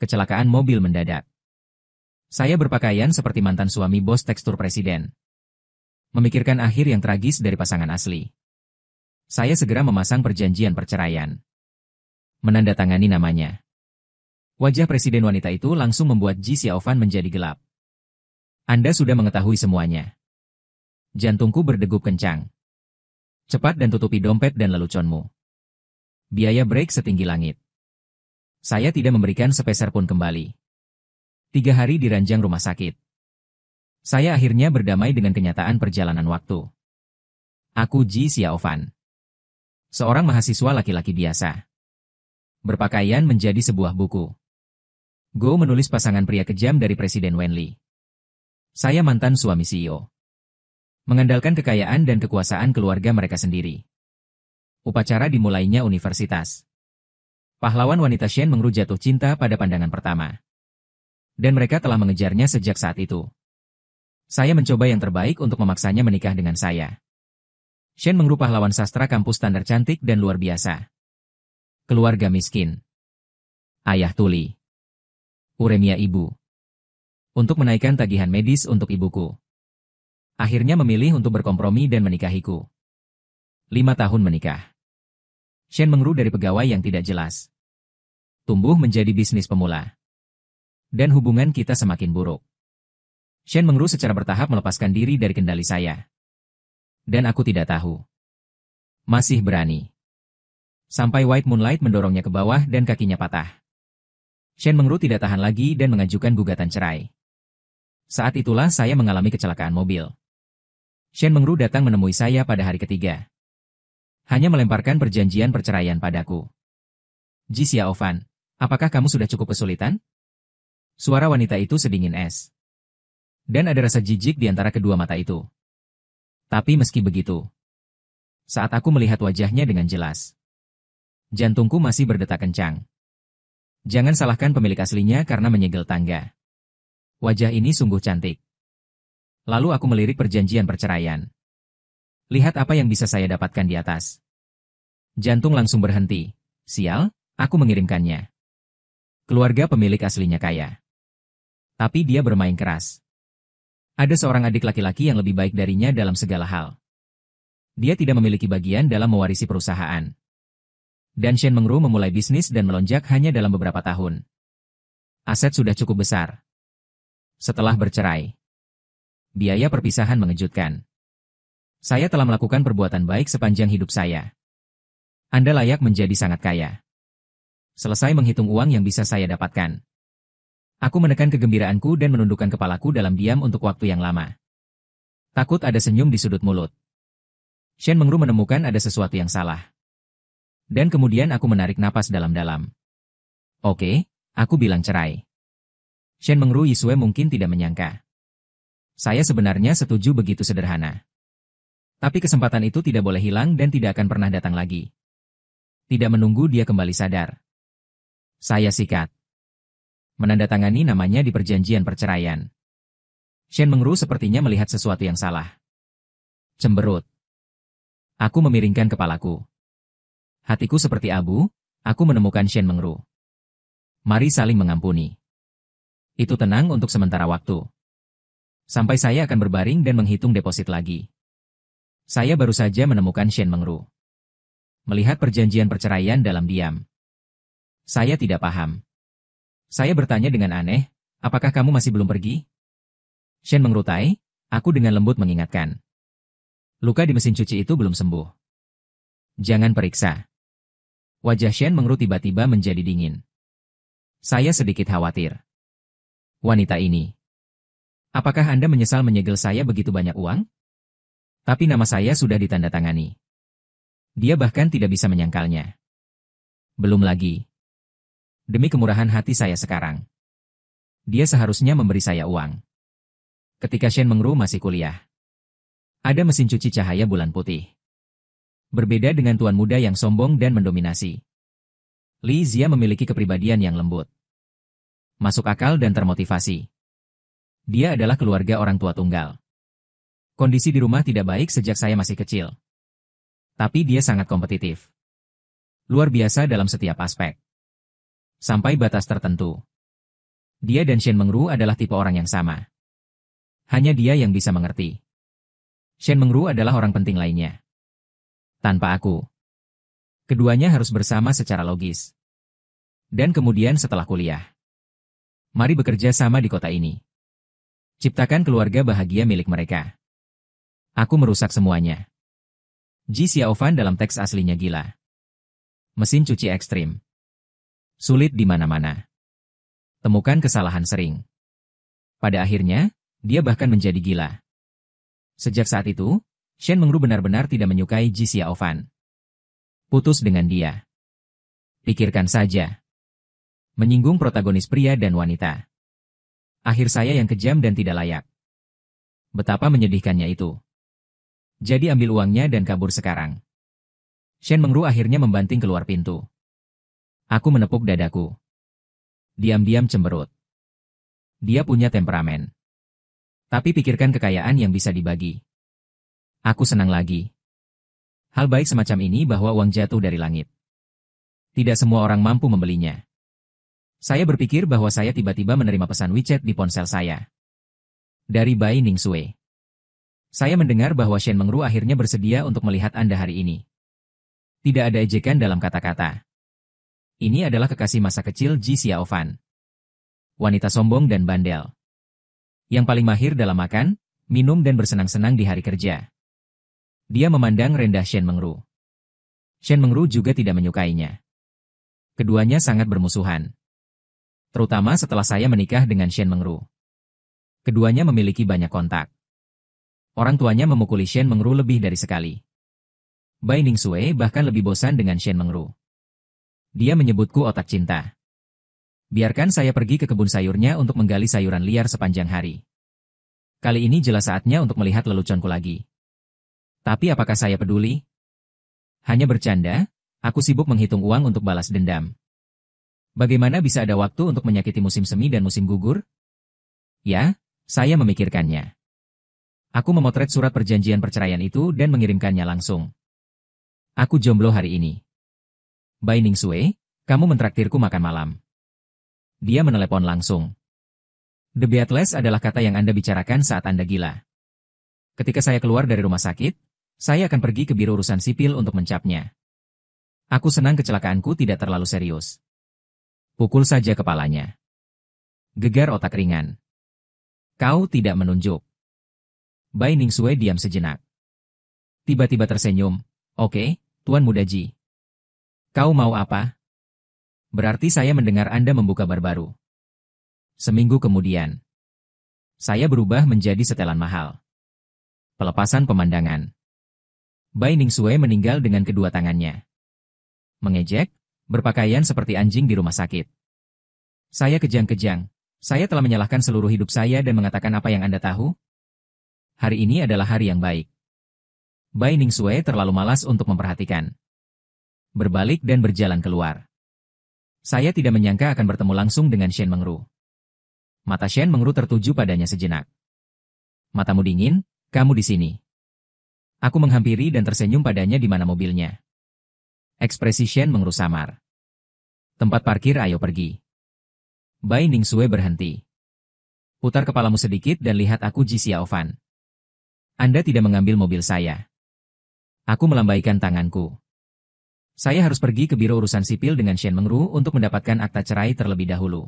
Kecelakaan mobil mendadak. Saya berpakaian seperti mantan suami bos tekstur presiden. Memikirkan akhir yang tragis dari pasangan asli. Saya segera memasang perjanjian perceraian. Menandatangani namanya. Wajah presiden wanita itu langsung membuat Ji Xiaofan menjadi gelap. Anda sudah mengetahui semuanya. Jantungku berdegup kencang. Cepat dan tutupi dompet dan leluconmu. Biaya break setinggi langit. Saya tidak memberikan sepeser pun kembali. 3 hari di ranjang rumah sakit. Saya akhirnya berdamai dengan kenyataan perjalanan waktu. Aku Ji Xiaofan. Seorang mahasiswa laki-laki biasa. Berpakaian menjadi sebuah buku. Go menulis pasangan pria kejam dari Presiden Wenli. Saya mantan suami CEO. Mengandalkan kekayaan dan kekuasaan keluarga mereka sendiri. Upacara dimulainya universitas. Pahlawan wanita Shen Mengru jatuh cinta pada pandangan pertama. Dan mereka telah mengejarnya sejak saat itu. Saya mencoba yang terbaik untuk memaksanya menikah dengan saya. Shen Mengru pahlawan sastra kampus standar cantik dan luar biasa. Keluarga miskin. Ayah tuli. Uremia ibu. Untuk menaikkan tagihan medis untuk ibuku. Akhirnya memilih untuk berkompromi dan menikahiku. 5 tahun menikah. Shen Mengru dari pegawai yang tidak jelas. Tumbuh menjadi bisnis pemula. Dan hubungan kita semakin buruk. Shen Mengru secara bertahap melepaskan diri dari kendali saya. Dan aku tidak tahu. Masih berani. Sampai White Moonlight mendorongnya ke bawah dan kakinya patah. Shen Mengru tidak tahan lagi dan mengajukan gugatan cerai. Saat itulah saya mengalami kecelakaan mobil. Shen Mengru datang menemui saya pada hari ketiga. Hanya melemparkan perjanjian perceraian padaku. Ji Xiaofan, apakah kamu sudah cukup kesulitan? Suara wanita itu sedingin es. Dan ada rasa jijik di antara kedua mata itu. Tapi meski begitu, saat aku melihat wajahnya dengan jelas, jantungku masih berdetak kencang. Jangan salahkan pemilik aslinya karena menyegel tangga. Wajah ini sungguh cantik. Lalu aku melirik perjanjian perceraian. Lihat apa yang bisa saya dapatkan di atas. Jantung langsung berhenti. Sial, aku mengirimkannya. Keluarga pemilik aslinya kaya. Tapi dia bermain keras. Ada seorang adik laki-laki yang lebih baik darinya dalam segala hal. Dia tidak memiliki bagian dalam mewarisi perusahaan. Dan Shen Mengru memulai bisnis dan melonjak hanya dalam beberapa tahun. Aset sudah cukup besar. Setelah bercerai, biaya perpisahan mengejutkan. Saya telah melakukan perbuatan baik sepanjang hidup saya. Anda layak menjadi sangat kaya. Selesai menghitung uang yang bisa saya dapatkan. Aku menekan kegembiraanku dan menundukkan kepalaku dalam diam untuk waktu yang lama. Takut ada senyum di sudut mulut. Shen Mengru menemukan ada sesuatu yang salah. Dan kemudian aku menarik napas dalam-dalam. Oke, aku bilang cerai. Shen Mengru Yisue mungkin tidak menyangka. Saya sebenarnya setuju begitu sederhana. Tapi kesempatan itu tidak boleh hilang dan tidak akan pernah datang lagi. Tidak menunggu dia kembali sadar. Saya sikat. Menandatangani namanya di perjanjian perceraian. Shen Mengru sepertinya melihat sesuatu yang salah. Cemberut. Aku memiringkan kepalaku. Hatiku seperti abu, aku menemukan Shen Mengru. Mari saling mengampuni. Itu tenang untuk sementara waktu. Sampai saya akan berbaring dan menghitung deposit lagi. Saya baru saja menemukan Shen Mengru. Melihat perjanjian perceraian dalam diam. Saya tidak paham. Saya bertanya dengan aneh, apakah kamu masih belum pergi? Shen mengerutai, aku dengan lembut mengingatkan. Luka di mesin cuci itu belum sembuh. Jangan periksa. Wajah Shen Mengru tiba-tiba menjadi dingin. Saya sedikit khawatir. Wanita ini. Apakah Anda menyesal menyegel saya begitu banyak uang? Tapi nama saya sudah ditandatangani. Dia bahkan tidak bisa menyangkalnya. Belum lagi. Demi kemurahan hati saya sekarang. Dia seharusnya memberi saya uang. Ketika Shen Mengru masih kuliah. Ada mesin cuci cahaya bulan putih. Berbeda dengan tuan muda yang sombong dan mendominasi. Li Zia memiliki kepribadian yang lembut. Masuk akal dan termotivasi. Dia adalah keluarga orang tua tunggal. Kondisi di rumah tidak baik sejak saya masih kecil. Tapi dia sangat kompetitif. Luar biasa dalam setiap aspek. Sampai batas tertentu. Dia dan Shen Mengru adalah tipe orang yang sama. Hanya dia yang bisa mengerti. Shen Mengru adalah orang penting lainnya. Tanpa aku. Keduanya harus bersama secara logis. Dan kemudian setelah kuliah. Mari bekerja sama di kota ini. Ciptakan keluarga bahagia milik mereka. Aku merusak semuanya. Ji Xiaofan dalam teks aslinya gila. Mesin cuci ekstrim. Sulit di mana-mana. Temukan kesalahan sering. Pada akhirnya, dia bahkan menjadi gila. Sejak saat itu, Shen Mengru benar-benar tidak menyukai Ji Xiaofan. Putus dengan dia. Pikirkan saja. Menyinggung protagonis pria dan wanita. Akhir saya yang kejam dan tidak layak. Betapa menyedihkannya itu. Jadi ambil uangnya dan kabur sekarang. Shen Mengru akhirnya membanting keluar pintu. Aku menepuk dadaku. Diam-diam cemberut. Dia punya temperamen. Tapi pikirkan kekayaan yang bisa dibagi. Aku senang lagi. Hal baik semacam ini bahwa uang jatuh dari langit. Tidak semua orang mampu membelinya. Saya berpikir bahwa saya tiba-tiba menerima pesan WeChat di ponsel saya. Dari Bai Ningsue. Saya mendengar bahwa Shen Mengru akhirnya bersedia untuk melihat Anda hari ini. Tidak ada ejekan dalam kata-kata. Ini adalah kekasih masa kecil Ji Xiaofan. Wanita sombong dan bandel. Yang paling mahir dalam makan, minum dan bersenang-senang di hari kerja. Dia memandang rendah Shen Mengru. Shen Mengru juga tidak menyukainya. Keduanya sangat bermusuhan. Terutama setelah saya menikah dengan Shen Mengru. Keduanya memiliki banyak kontak. Orang tuanya memukuli Shen Mengru lebih dari sekali. Bai Ningsue bahkan lebih bosan dengan Shen Mengru. Dia menyebutku otak cinta. Biarkan saya pergi ke kebun sayurnya untuk menggali sayuran liar sepanjang hari. Kali ini jelas saatnya untuk melihat leluconku lagi. Tapi apakah saya peduli? Hanya bercanda, aku sibuk menghitung uang untuk balas dendam. Bagaimana bisa ada waktu untuk menyakiti musim semi dan musim gugur? Ya, saya memikirkannya. Aku memotret surat perjanjian perceraian itu dan mengirimkannya langsung. Aku jomblo hari ini. Bai Ningsue, kamu mentraktirku makan malam. Dia menelepon langsung. The Beatles adalah kata yang Anda bicarakan saat Anda gila. Ketika saya keluar dari rumah sakit, saya akan pergi ke biro urusan sipil untuk mencapnya. Aku senang kecelakaanku tidak terlalu serius. Pukul saja kepalanya. Gegar otak ringan. Kau tidak menunjuk. Bai Ningsue diam sejenak. Tiba-tiba tersenyum. Oke, Tuan Muda Ji. Kau mau apa? Berarti saya mendengar Anda membuka bar baru. Seminggu kemudian. Saya berubah menjadi setelan mahal. Pelepasan pemandangan. Bai Ningsue meninggal dengan kedua tangannya. Mengejek, berpakaian seperti anjing di rumah sakit. Saya kejang-kejang. Saya telah menyalahkan seluruh hidup saya dan mengatakan apa yang Anda tahu? Hari ini adalah hari yang baik. Bai Ningsue terlalu malas untuk memperhatikan. Berbalik dan berjalan keluar. Saya tidak menyangka akan bertemu langsung dengan Shen Mengru. Mata Shen Mengru tertuju padanya sejenak. Matamu dingin, kamu di sini. Aku menghampiri dan tersenyum padanya di mana mobilnya. Ekspresi Shen Mengru samar. Tempat parkir, ayo pergi. Bai Ningsue berhenti. Putar kepalamu sedikit dan lihat aku Ji Xiaofan. Anda tidak mengambil mobil saya. Aku melambaikan tanganku. Saya harus pergi ke biro urusan sipil dengan Shen Mengru untuk mendapatkan akta cerai terlebih dahulu.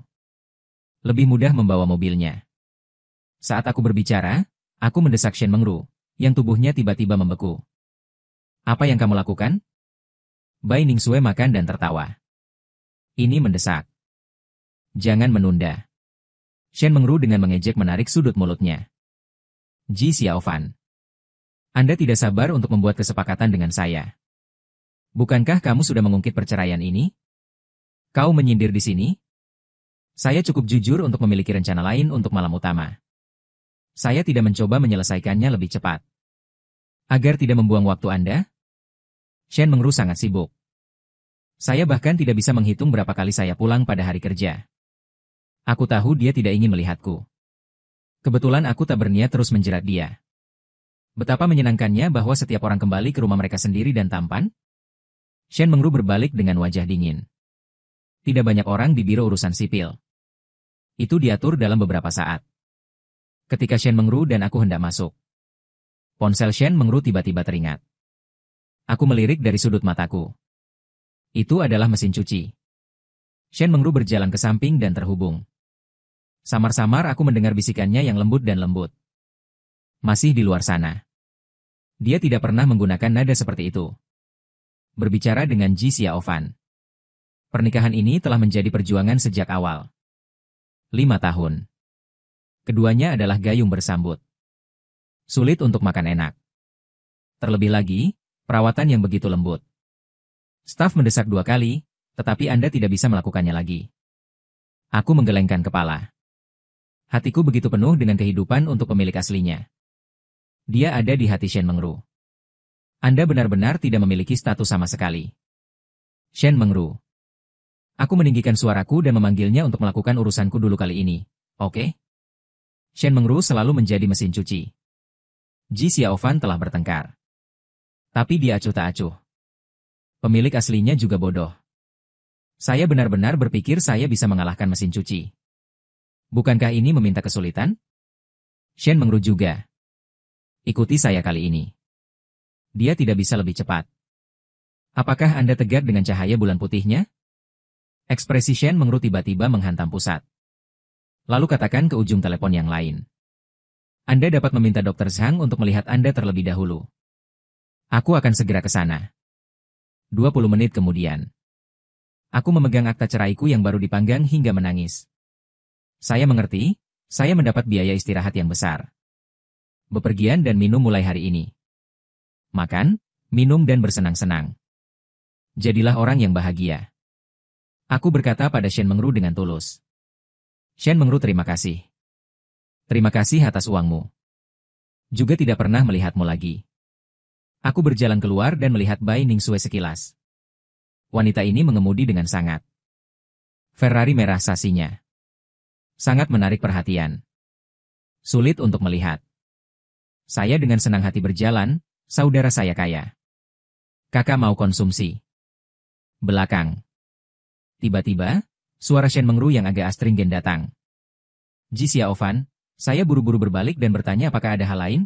Lebih mudah membawa mobilnya. Saat aku berbicara, aku mendesak Shen Mengru, yang tubuhnya tiba-tiba membeku. Apa yang kamu lakukan? Bai Ningsue makan dan tertawa. Ini mendesak. Jangan menunda. Shen Mengru dengan mengejek menarik sudut mulutnya. Ji Xiaofan. Anda tidak sabar untuk membuat kesepakatan dengan saya. Bukankah kamu sudah mengungkit perceraian ini? Kau menyindir di sini? Saya cukup jujur untuk memiliki rencana lain untuk malam utama. Saya tidak mencoba menyelesaikannya lebih cepat. Agar tidak membuang waktu Anda? Shen Mengru sangat sibuk. Saya bahkan tidak bisa menghitung berapa kali saya pulang pada hari kerja. Aku tahu dia tidak ingin melihatku. Kebetulan aku tak berniat terus menjerat dia. Betapa menyenangkannya bahwa setiap orang kembali ke rumah mereka sendiri dan tampan? Shen Mengru berbalik dengan wajah dingin. Tidak banyak orang di biro urusan sipil. Itu diatur dalam beberapa saat. Ketika Shen Mengru dan aku hendak masuk, ponsel Shen Mengru tiba-tiba teringat. Aku melirik dari sudut mataku. Itu adalah mesin cuci. Shen Mengru berjalan ke samping dan terhubung. Samar-samar aku mendengar bisikannya yang lembut dan lembut. Masih di luar sana. Dia tidak pernah menggunakan nada seperti itu. Berbicara dengan Ji Xiaofan. Pernikahan ini telah menjadi perjuangan sejak awal. 5 tahun. Keduanya adalah gayung bersambut. Sulit untuk makan enak. Terlebih lagi, perawatan yang begitu lembut. Staf mendesak 2 kali, tetapi Anda tidak bisa melakukannya lagi. Aku menggelengkan kepala. Hatiku begitu penuh dengan kehidupan untuk pemilik aslinya. Dia ada di hati Shen Mengru. Anda benar-benar tidak memiliki status sama sekali. Shen Mengru. Aku meninggikan suaraku dan memanggilnya untuk melakukan urusanku dulu kali ini, oke? Shen Mengru selalu menjadi mesin cuci. Ji Xiaofan telah bertengkar. Tapi dia acuh tak acuh. Pemilik aslinya juga bodoh. Saya benar-benar berpikir saya bisa mengalahkan mesin cuci. Bukankah ini meminta kesulitan? Shen Mengru juga. Ikuti saya kali ini. Dia tidak bisa lebih cepat. Apakah Anda tegak dengan cahaya bulan putihnya? Ekspresi Shen Mengru tiba-tiba menghantam pusat. Lalu katakan ke ujung telepon yang lain. Anda dapat meminta Dr. Zhang untuk melihat Anda terlebih dahulu. Aku akan segera ke sana. 20 menit kemudian. Aku memegang akta ceraiku yang baru dipanggang hingga menangis. Saya mengerti, saya mendapat biaya istirahat yang besar. Bepergian dan minum mulai hari ini. Makan, minum dan bersenang-senang. Jadilah orang yang bahagia. Aku berkata pada Shen Mengru dengan tulus. Shen Mengru, terima kasih. Terima kasih atas uangmu. Juga tidak pernah melihatmu lagi. Aku berjalan keluar dan melihat Bai Ningsue sekilas. Wanita ini mengemudi dengan sangat. Ferrari merah sasinya. Sangat menarik perhatian. Sulit untuk melihat. Saya dengan senang hati berjalan, saudara saya kaya. Kakak mau konsumsi. Belakang. Tiba-tiba, suara Shen Mengru yang agak astringen datang. Ji Xiaofan, saya buru-buru berbalik dan bertanya apakah ada hal lain?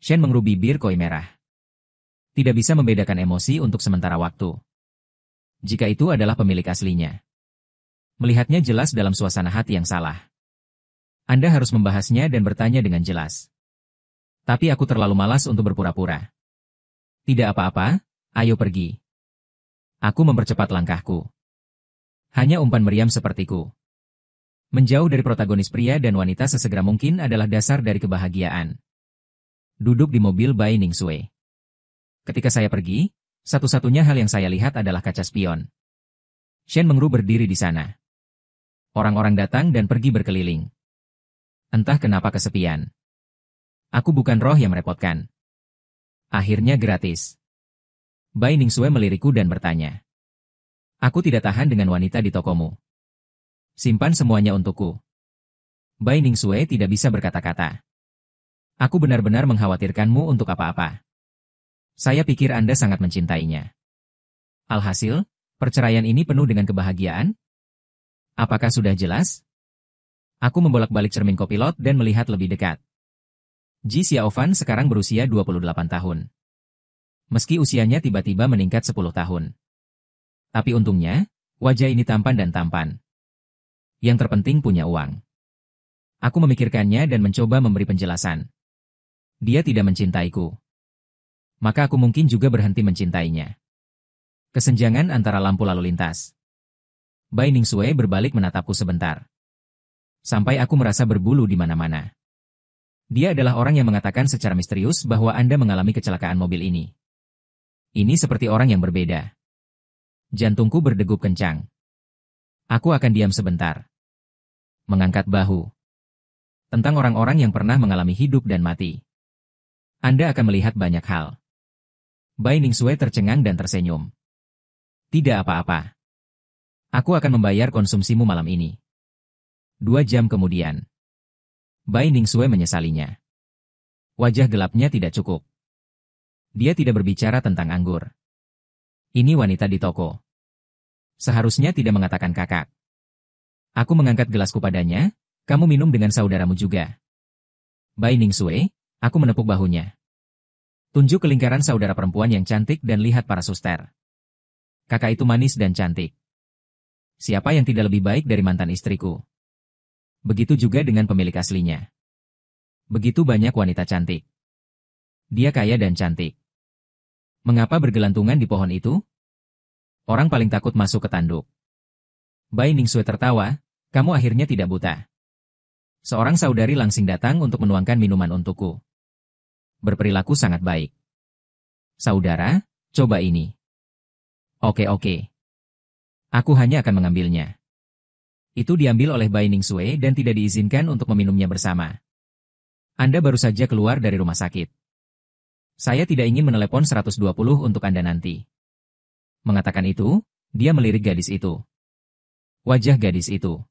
Shen Mengru bibir koi merah. Tidak bisa membedakan emosi untuk sementara waktu. Jika itu adalah pemilik aslinya. Melihatnya jelas dalam suasana hati yang salah. Anda harus membahasnya dan bertanya dengan jelas. Tapi aku terlalu malas untuk berpura-pura. Tidak apa-apa, ayo pergi. Aku mempercepat langkahku. Hanya umpan meriam sepertiku. Menjauh dari protagonis pria dan wanita sesegera mungkin adalah dasar dari kebahagiaan. Duduk di mobil Bai Ningsue. Ketika saya pergi, satu-satunya hal yang saya lihat adalah kaca spion. Shen Mengru berdiri di sana. Orang-orang datang dan pergi berkeliling. Entah kenapa kesepian. Aku bukan roh yang merepotkan. Akhirnya gratis. Bai Ningsue melirikku dan bertanya. Aku tidak tahan dengan wanita di tokomu. Simpan semuanya untukku. Bai Ningsue tidak bisa berkata-kata. Aku benar-benar mengkhawatirkanmu untuk apa-apa. Saya pikir Anda sangat mencintainya. Alhasil, perceraian ini penuh dengan kebahagiaan? Apakah sudah jelas? Aku membolak-balik cermin kopilot dan melihat lebih dekat. Ji Xiaofan sekarang berusia 28 tahun. Meski usianya tiba-tiba meningkat 10 tahun. Tapi untungnya, wajah ini tampan dan tampan. Yang terpenting punya uang. Aku memikirkannya dan mencoba memberi penjelasan. Dia tidak mencintaiku. Maka aku mungkin juga berhenti mencintainya. Kesenjangan antara lampu lalu lintas. Bai Ningsue berbalik menatapku sebentar. Sampai aku merasa berbulu di mana-mana. Dia adalah orang yang mengatakan secara misterius bahwa Anda mengalami kecelakaan mobil ini. Ini seperti orang yang berbeda. Jantungku berdegup kencang. Aku akan diam sebentar. Mengangkat bahu. Tentang orang-orang yang pernah mengalami hidup dan mati. Anda akan melihat banyak hal. Bai Ningsue tercengang dan tersenyum. Tidak apa-apa. Aku akan membayar konsumsimu malam ini. 2 jam kemudian. Bai Ningsue menyesalinya. Wajah gelapnya tidak cukup. Dia tidak berbicara tentang anggur. Ini wanita di toko. Seharusnya tidak mengatakan kakak. Aku mengangkat gelasku padanya, kamu minum dengan saudaramu juga. Bai Ningsue, aku menepuk bahunya. Tunjuk ke lingkaran saudara perempuan yang cantik dan lihat para suster. Kakak itu manis dan cantik. Siapa yang tidak lebih baik dari mantan istriku? Begitu juga dengan pemilik aslinya. Begitu banyak wanita cantik. Dia kaya dan cantik. Mengapa bergelantungan di pohon itu? Orang paling takut masuk ke tanduk. Bai Ningsue tertawa, kamu akhirnya tidak buta. Seorang saudari langsing datang untuk menuangkan minuman untukku. Berperilaku sangat baik. Saudara, coba ini. Oke. Aku hanya akan mengambilnya. Itu diambil oleh Bai Ningsue dan tidak diizinkan untuk meminumnya bersama. Anda baru saja keluar dari rumah sakit. Saya tidak ingin menelepon 120 untuk Anda nanti. Mengatakan itu, dia melirik gadis itu. Wajah gadis itu.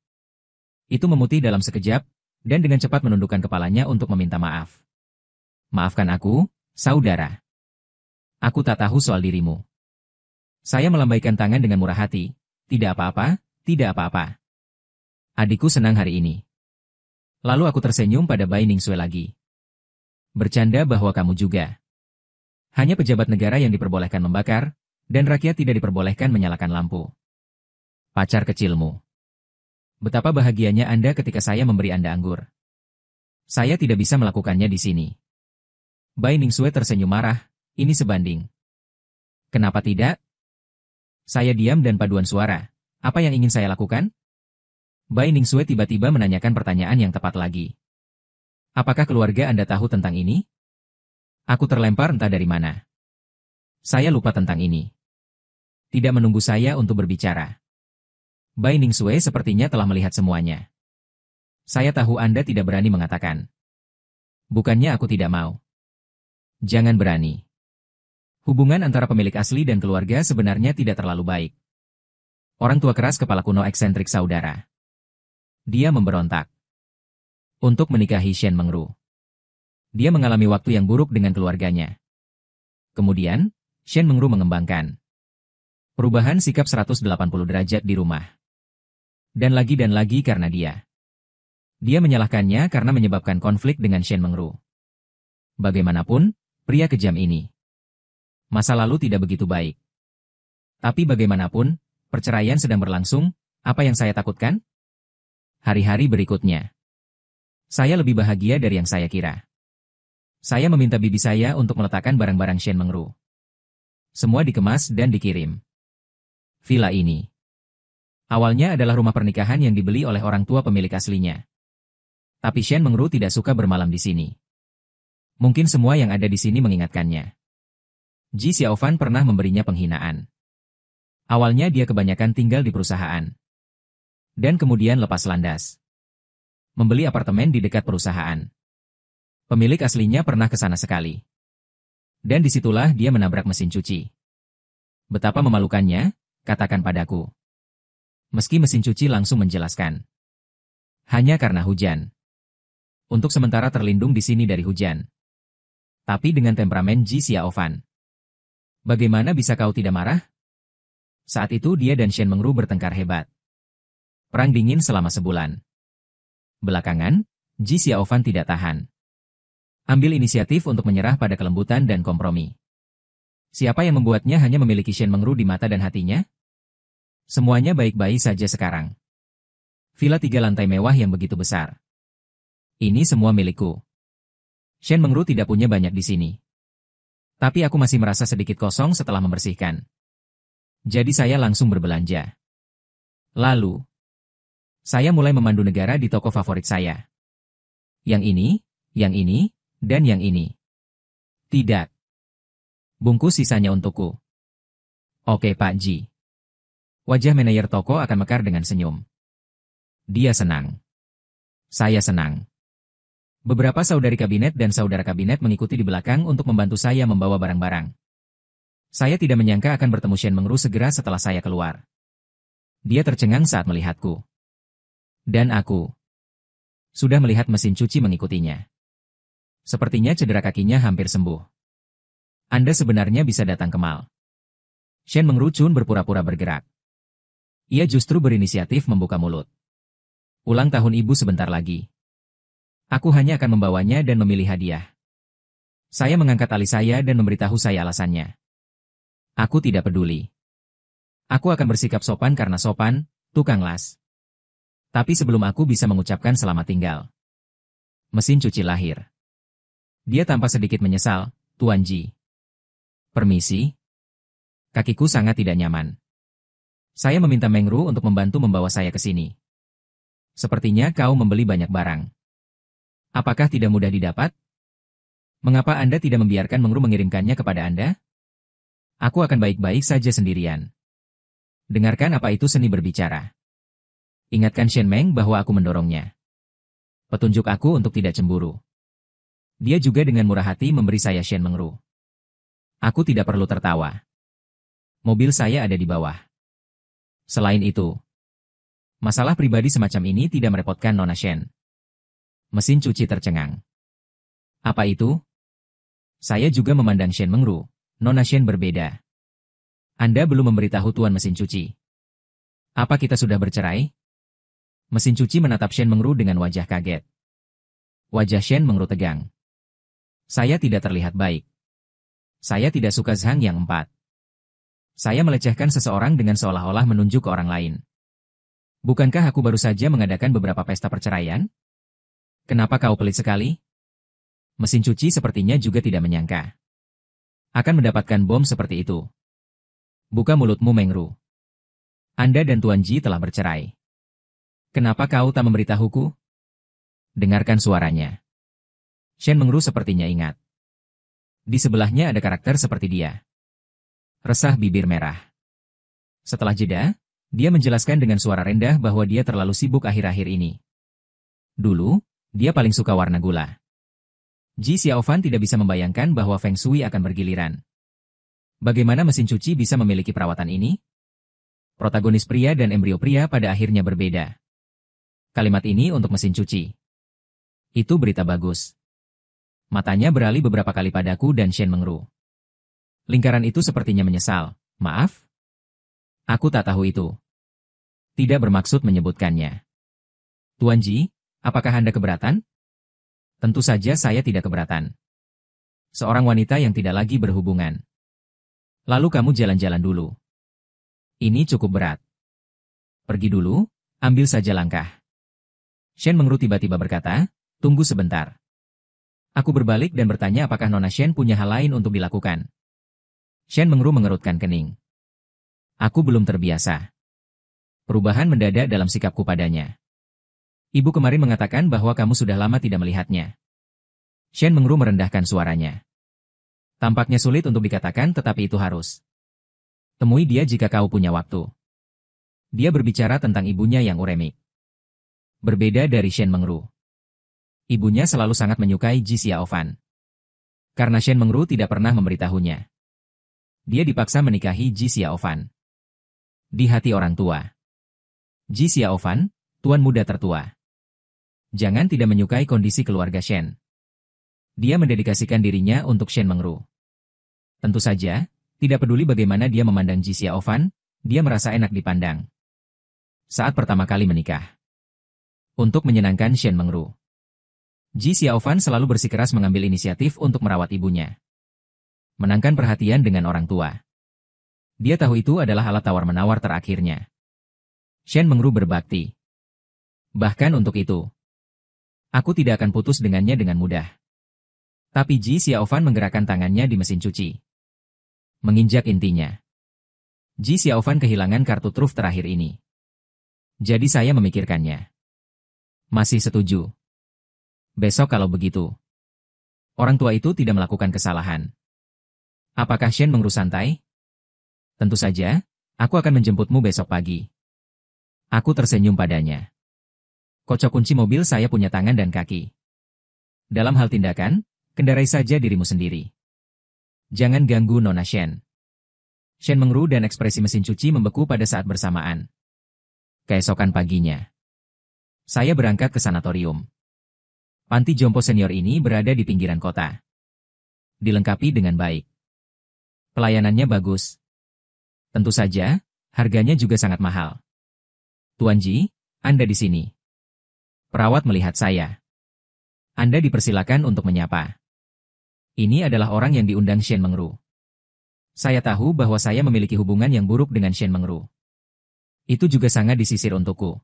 Itu memutih dalam sekejap, dan dengan cepat menundukkan kepalanya untuk meminta maaf. Maafkan aku, saudara. Aku tak tahu soal dirimu. Saya melambaikan tangan dengan murah hati. Tidak apa-apa, tidak apa-apa. Adikku senang hari ini. Lalu aku tersenyum pada Bai Ningsue lagi. Bercanda bahwa kamu juga. Hanya pejabat negara yang diperbolehkan membakar, dan rakyat tidak diperbolehkan menyalakan lampu. Pacar kecilmu. Betapa bahagianya Anda ketika saya memberi Anda anggur. Saya tidak bisa melakukannya di sini. Bai Ningsue tersenyum marah, ini sebanding. Kenapa tidak? Saya diam dan paduan suara. Apa yang ingin saya lakukan? Bai Ningsue tiba-tiba menanyakan pertanyaan yang tepat lagi. Apakah keluarga Anda tahu tentang ini? Aku terlempar entah dari mana. Saya lupa tentang ini. Tidak menunggu saya untuk berbicara. Bai Ningsue sepertinya telah melihat semuanya. Saya tahu Anda tidak berani mengatakan. Bukannya aku tidak mau. Jangan berani. Hubungan antara pemilik asli dan keluarga sebenarnya tidak terlalu baik. Orang tua keras kepala kuno eksentrik saudara. Dia memberontak. Untuk menikahi Shen Mengru. Dia mengalami waktu yang buruk dengan keluarganya. Kemudian, Shen Mengru mengembangkan perubahan sikap 180 derajat di rumah. Dan lagi karena dia. Dia menyalahkannya karena menyebabkan konflik dengan Shen Mengru. Bagaimanapun, pria kejam ini. Masa lalu tidak begitu baik. Tapi bagaimanapun, perceraian sedang berlangsung, apa yang saya takutkan? Hari-hari berikutnya. Saya lebih bahagia dari yang saya kira. Saya meminta bibi saya untuk meletakkan barang-barang Shen Mengru. Semua dikemas dan dikirim. Villa ini. Awalnya adalah rumah pernikahan yang dibeli oleh orang tua pemilik aslinya. Tapi Shen Mengru tidak suka bermalam di sini. Mungkin semua yang ada di sini mengingatkannya. Ji Xiaofan pernah memberinya penghinaan. Awalnya dia kebanyakan tinggal di perusahaan. Dan kemudian lepas landas. Membeli apartemen di dekat perusahaan. Pemilik aslinya pernah ke sana sekali. Dan disitulah dia menabrak mesin cuci. Betapa memalukannya, katakan padaku. Meski mesin cuci langsung menjelaskan. Hanya karena hujan. Untuk sementara terlindung di sini dari hujan. Tapi dengan temperamen Ji Xiaofan. Bagaimana bisa kau tidak marah? Saat itu dia dan Shen Mengru bertengkar hebat. Perang dingin selama sebulan. Belakangan, Ji Xiaofan tidak tahan. Ambil inisiatif untuk menyerah pada kelembutan dan kompromi. Siapa yang membuatnya hanya memiliki Shen Mengru di mata dan hatinya? Semuanya baik-baik saja sekarang. Villa 3 lantai mewah yang begitu besar. Ini semua milikku. Shen Mengru tidak punya banyak di sini. Tapi aku masih merasa sedikit kosong setelah membersihkan. Jadi saya langsung berbelanja. Lalu, saya mulai memandu negara di toko favorit saya. Yang ini, dan yang ini. Tidak. Bungkus sisanya untukku. Oke Pak Ji. Wajah manajer toko akan mekar dengan senyum. Dia senang. Saya senang. Beberapa saudari kabinet dan saudara kabinet mengikuti di belakang untuk membantu saya membawa barang-barang. Saya tidak menyangka akan bertemu Shen Mengru segera setelah saya keluar. Dia tercengang saat melihatku. Dan aku sudah melihat mesin cuci mengikutinya. Sepertinya cedera kakinya hampir sembuh. Anda sebenarnya bisa datang ke mal. Shen Mengru Chun berpura-pura bergerak. Ia justru berinisiatif membuka mulut. Ulang tahun ibu sebentar lagi. Aku hanya akan membawanya dan memilih hadiah. Saya mengangkat alis saya dan memberitahu saya alasannya. Aku tidak peduli. Aku akan bersikap sopan karena sopan, tukang las. Tapi sebelum aku bisa mengucapkan selamat tinggal, mesin cuci lahir. Dia tampak sedikit menyesal, Tuan Ji. Permisi. Kakiku sangat tidak nyaman. Saya meminta Mengru untuk membantu membawa saya ke sini. Sepertinya kau membeli banyak barang. Apakah tidak mudah didapat? Mengapa Anda tidak membiarkan Mengru mengirimkannya kepada Anda? Aku akan baik-baik saja sendirian. Dengarkan apa itu seni berbicara. Ingatkan Shen Meng bahwa aku mendorongnya. Petunjuk aku untuk tidak cemburu. Dia juga dengan murah hati memberi saya Shen Mengru. Aku tidak perlu tertawa. Mobil saya ada di bawah. Selain itu, masalah pribadi semacam ini tidak merepotkan Nona Shen. Mesin cuci tercengang. Apa itu? Saya juga memandang Shen Mengru. Nona Shen berbeda. Anda belum memberitahu Tuan mesin cuci. Apa kita sudah bercerai? Mesin cuci menatap Shen Mengru dengan wajah kaget. Wajah Shen Mengru tegang. Saya tidak terlihat baik. Saya tidak suka Zhang yang 4. Saya melecehkan seseorang dengan seolah-olah menunjuk ke orang lain. Bukankah aku baru saja mengadakan beberapa pesta perceraian? Kenapa kau pelit sekali? Mesin cuci sepertinya juga tidak menyangka akan mendapatkan bom seperti itu. Buka mulutmu, Mengru. Anda dan Tuan Ji telah bercerai. Kenapa kau tak memberitahuku? Dengarkan suaranya. Shen Mengru sepertinya ingat. Di sebelahnya ada karakter seperti dia. Resah bibir merah. Setelah jeda, dia menjelaskan dengan suara rendah bahwa dia terlalu sibuk akhir-akhir ini. Dulu, dia paling suka warna gula. Ji Xiaofan tidak bisa membayangkan bahwa Feng Shui akan bergiliran. Bagaimana mesin cuci bisa memiliki perawatan ini? Protagonis pria dan embrio pria pada akhirnya berbeda. Kalimat ini untuk mesin cuci. Itu berita bagus. Matanya beralih beberapa kali padaku dan Shen Mengru. Lingkaran itu sepertinya menyesal. Maaf? Aku tak tahu itu. Tidak bermaksud menyebutkannya. Tuan Ji, apakah Anda keberatan? Tentu saja saya tidak keberatan. Seorang wanita yang tidak lagi berhubungan. Lalu kamu jalan-jalan dulu. Ini cukup berat. Pergi dulu, ambil saja langkah. Shen Mengru tiba-tiba berkata, tunggu sebentar. Aku berbalik dan bertanya apakah Nona Shen punya hal lain untuk dilakukan. Shen Mengru mengerutkan kening. Aku belum terbiasa. Perubahan mendadak dalam sikapku padanya. Ibu kemarin mengatakan bahwa kamu sudah lama tidak melihatnya. Shen Mengru merendahkan suaranya. Tampaknya sulit untuk dikatakan tetapi itu harus. Temui dia jika kau punya waktu. Dia berbicara tentang ibunya yang uremik. Berbeda dari Shen Mengru. Ibunya selalu sangat menyukai Ji Xiaofan. Karena Shen Mengru tidak pernah memberitahunya. Dia dipaksa menikahi Ji Xiaofan. Di hati orang tua. Ji Xiaofan, tuan muda tertua. Jangan tidak menyukai kondisi keluarga Shen. Dia mendedikasikan dirinya untuk Shen Mengru. Tentu saja, tidak peduli bagaimana dia memandang Ji Xiaofan, dia merasa enak dipandang. Saat pertama kali menikah. Untuk menyenangkan Shen Mengru. Ji Xiaofan selalu bersikeras mengambil inisiatif untuk merawat ibunya. Menangkan perhatian dengan orang tua. Dia tahu itu adalah alat tawar-menawar terakhirnya. Shen Mengru berbakti. Bahkan untuk itu, aku tidak akan putus dengannya dengan mudah. Tapi Ji Xiaofan menggerakkan tangannya di mesin cuci. Menginjak intinya. Ji Xiaofan kehilangan kartu truf terakhir ini. Jadi saya memikirkannya. Masih setuju. Besok kalau begitu. Orang tua itu tidak melakukan kesalahan. Apakah Shen Mengru santai? Tentu saja, aku akan menjemputmu besok pagi. Aku tersenyum padanya. Kocok kunci mobil saya punya tangan dan kaki. Dalam hal tindakan, kendarai saja dirimu sendiri. Jangan ganggu Nona Shen. Shen Mengru dan ekspresi mesin cuci membeku pada saat bersamaan. Keesokan paginya. Saya berangkat ke sanatorium. Panti jompo senior ini berada di pinggiran kota. Dilengkapi dengan baik. Pelayanannya bagus. Tentu saja, harganya juga sangat mahal. Tuan Ji, Anda di sini. Perawat melihat saya. Anda dipersilakan untuk menyapa. Ini adalah orang yang diundang Shen Mengru. Saya tahu bahwa saya memiliki hubungan yang buruk dengan Shen Mengru. Itu juga sangat disisir untukku.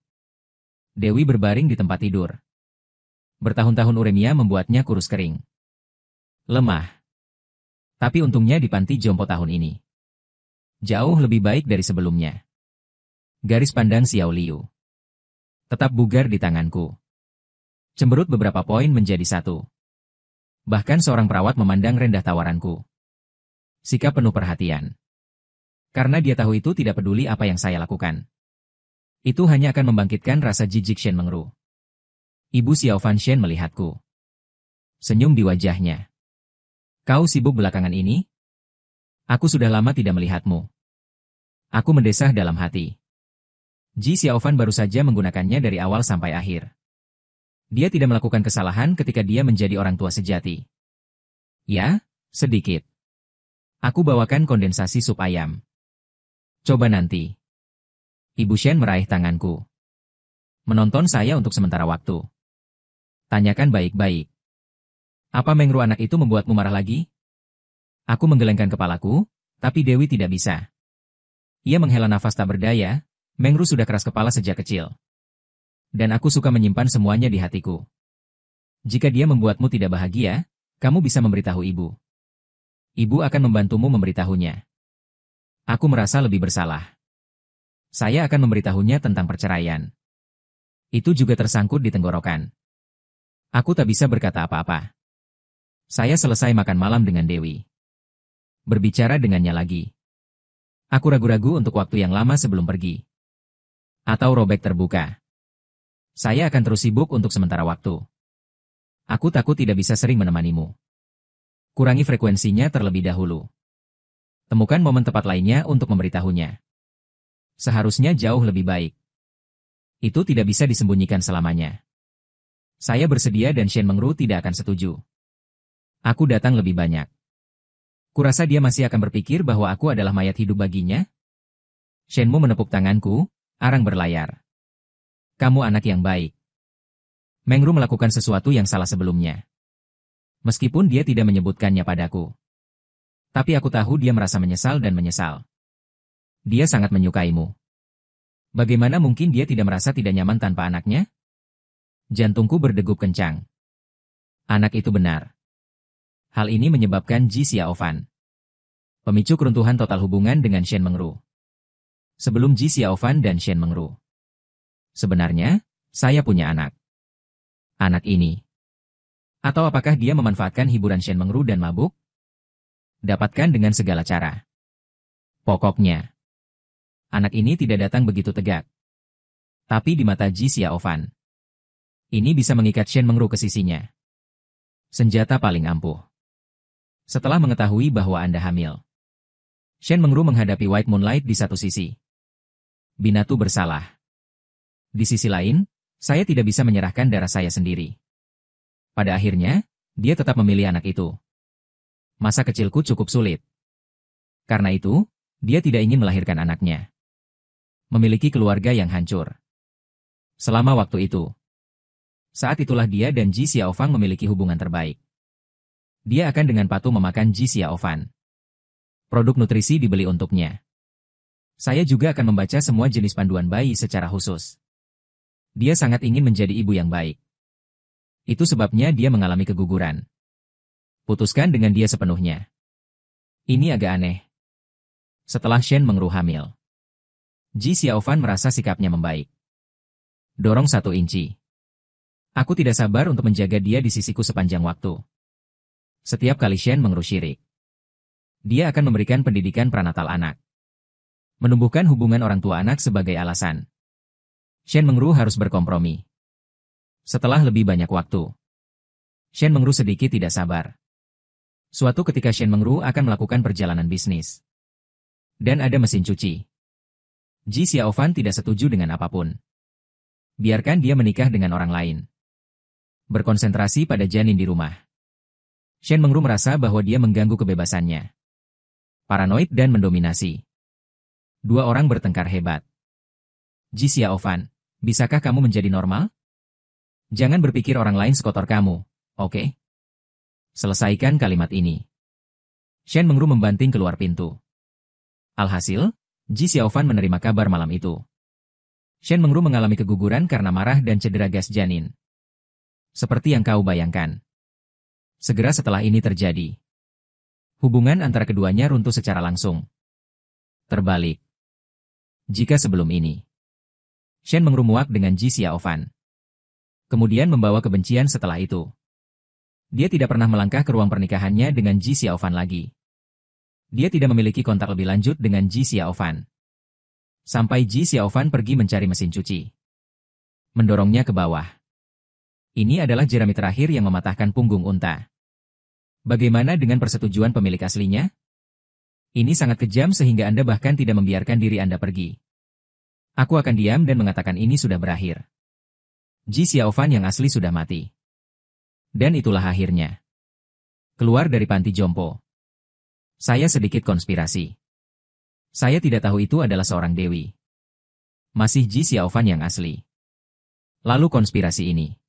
Dewi berbaring di tempat tidur. Bertahun-tahun uremia membuatnya kurus kering. Lemah. Tapi untungnya di panti jompo tahun ini. Jauh lebih baik dari sebelumnya. Garis pandang Xiao Liu. Tetap bugar di tanganku. Cemberut beberapa poin menjadi satu. Bahkan seorang perawat memandang rendah tawaranku. Sikap penuh perhatian. Karena dia tahu itu tidak peduli apa yang saya lakukan. Itu hanya akan membangkitkan rasa jijik Shen Mengru. Ibu Xiao Fanshen melihatku. Senyum di wajahnya. Kau sibuk belakangan ini? Aku sudah lama tidak melihatmu. Aku mendesah dalam hati. Ji Xiaofan baru saja menggunakannya dari awal sampai akhir. Dia tidak melakukan kesalahan ketika dia menjadi orang tua sejati. Ya, sedikit. Aku bawakan kondensasi sup ayam. Coba nanti. Ibu Shen meraih tanganku. Menonton saya untuk sementara waktu. Tanyakan baik-baik. Apa Mengru anak itu membuatmu marah lagi? Aku menggelengkan kepalaku, tapi Dewi tidak bisa. Ia menghela nafas tak berdaya. Mengru sudah keras kepala sejak kecil. Dan aku suka menyimpan semuanya di hatiku. Jika dia membuatmu tidak bahagia, kamu bisa memberitahu ibu. Ibu akan membantumu memberitahunya. Aku merasa lebih bersalah. Saya akan memberitahunya tentang perceraian. Itu juga tersangkut di tenggorokan. Aku tak bisa berkata apa-apa. Saya selesai makan malam dengan Dewi. Berbicara dengannya lagi. Aku ragu-ragu untuk waktu yang lama sebelum pergi. Atau robek terbuka. Saya akan terus sibuk untuk sementara waktu. Aku takut tidak bisa sering menemanimu. Kurangi frekuensinya terlebih dahulu. Temukan momen tepat lainnya untuk memberitahunya. Seharusnya jauh lebih baik. Itu tidak bisa disembunyikan selamanya. Saya bersedia dan Shen Mengru tidak akan setuju. Aku datang lebih banyak. Kurasa dia masih akan berpikir bahwa aku adalah mayat hidup baginya? Shenmu menepuk tanganku, arang berlayar. Kamu anak yang baik. Mengru melakukan sesuatu yang salah sebelumnya. Meskipun dia tidak menyebutkannya padaku. Tapi aku tahu dia merasa menyesal dan menyesal. Dia sangat menyukaimu. Bagaimana mungkin dia tidak merasa tidak nyaman tanpa anaknya? Jantungku berdegup kencang. Anak itu benar. Hal ini menyebabkan Ji Xiaofan. Pemicu keruntuhan total hubungan dengan Shen Mengru. Sebelum Ji Xiaofan dan Shen Mengru. Sebenarnya, saya punya anak. Anak ini. Atau apakah dia memanfaatkan hiburan Shen Mengru dan mabuk? Dapatkan dengan segala cara. Pokoknya, anak ini tidak datang begitu tegak. Tapi di mata Ji Xiaofan, ini bisa mengikat Shen Mengru ke sisinya. Senjata paling ampuh. Setelah mengetahui bahwa Anda hamil, Shen Mengru menghadapi White Moonlight di satu sisi. Binatu bersalah. Di sisi lain, saya tidak bisa menyerahkan darah saya sendiri. Pada akhirnya, dia tetap memilih anak itu. Masa kecilku cukup sulit. Karena itu, dia tidak ingin melahirkan anaknya. Memiliki keluarga yang hancur. Selama waktu itu. Saat itulah dia dan Ji Xiaofan memiliki hubungan terbaik. Dia akan dengan patuh memakan Ji Xiaofan. Produk nutrisi dibeli untuknya. Saya juga akan membaca semua jenis panduan bayi secara khusus. Dia sangat ingin menjadi ibu yang baik. Itu sebabnya dia mengalami keguguran. Putuskan dengan dia sepenuhnya. Ini agak aneh. Setelah Shen Mengru hamil, Ji Xiaofan merasa sikapnya membaik. Dorong 1 inci. Aku tidak sabar untuk menjaga dia di sisiku sepanjang waktu. Setiap kali Shen Mengru syirik, dia akan memberikan pendidikan pranatal anak. Menumbuhkan hubungan orang tua anak sebagai alasan. Shen Mengru harus berkompromi. Setelah lebih banyak waktu, Shen Mengru sedikit tidak sabar. Suatu ketika Shen Mengru akan melakukan perjalanan bisnis. Dan ada mesin cuci. Ji Xiaofan tidak setuju dengan apapun. Biarkan dia menikah dengan orang lain. Berkonsentrasi pada janin di rumah. Shen Mengru merasa bahwa dia mengganggu kebebasannya. Paranoid dan mendominasi. 2 orang bertengkar hebat. Ji Xiaofan, bisakah kamu menjadi normal? Jangan berpikir orang lain sekotor kamu, oke? Selesaikan kalimat ini. Shen Mengru membanting keluar pintu. Alhasil, Ji Xiaofan menerima kabar malam itu. Shen Mengru mengalami keguguran karena marah dan cedera gas janin. Seperti yang kau bayangkan. Segera setelah ini terjadi. Hubungan antara keduanya runtuh secara langsung. Terbalik. Jika sebelum ini, Shen Mengru muak dengan Ji Xiaofan. Kemudian membawa kebencian setelah itu. Dia tidak pernah melangkah ke ruang pernikahannya dengan Ji Xiaofan lagi. Dia tidak memiliki kontak lebih lanjut dengan Ji Xiaofan. Sampai Ji Xiaofan pergi mencari mesin cuci. Mendorongnya ke bawah. Ini adalah jerami terakhir yang mematahkan punggung unta. Bagaimana dengan persetujuan pemilik aslinya? Ini sangat kejam sehingga Anda bahkan tidak membiarkan diri Anda pergi. Aku akan diam dan mengatakan ini sudah berakhir. Ji Xiaofan yang asli sudah mati. Dan itulah akhirnya. Keluar dari panti jompo. Saya sedikit konspirasi. Saya tidak tahu itu adalah seorang dewi. Masih Ji Xiaofan yang asli. Lalu konspirasi ini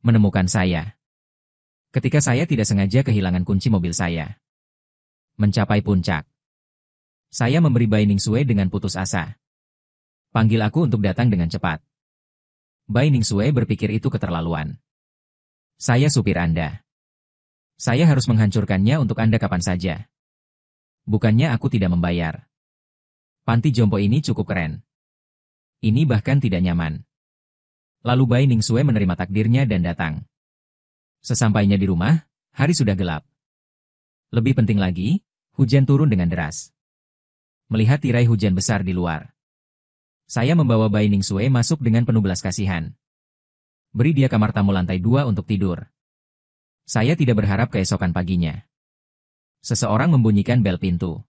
menemukan saya. Ketika saya tidak sengaja kehilangan kunci mobil saya. Mencapai puncak. Saya memberi Bai Ningsue dengan putus asa. Panggil aku untuk datang dengan cepat. Bai Ningsue berpikir itu keterlaluan. Saya supir Anda. Saya harus menghancurkannya untuk Anda kapan saja. Bukannya aku tidak membayar. Panti jompo ini cukup keren. Ini bahkan tidak nyaman. Lalu Bai Ningsue menerima takdirnya dan datang. Sesampainya di rumah, hari sudah gelap. Lebih penting lagi, hujan turun dengan deras. Melihat tirai hujan besar di luar. Saya membawa Bai Ningsue masuk dengan penuh belas kasihan. Beri dia kamar tamu lantai 2 untuk tidur. Saya tidak berharap keesokan paginya. Seseorang membunyikan bel pintu.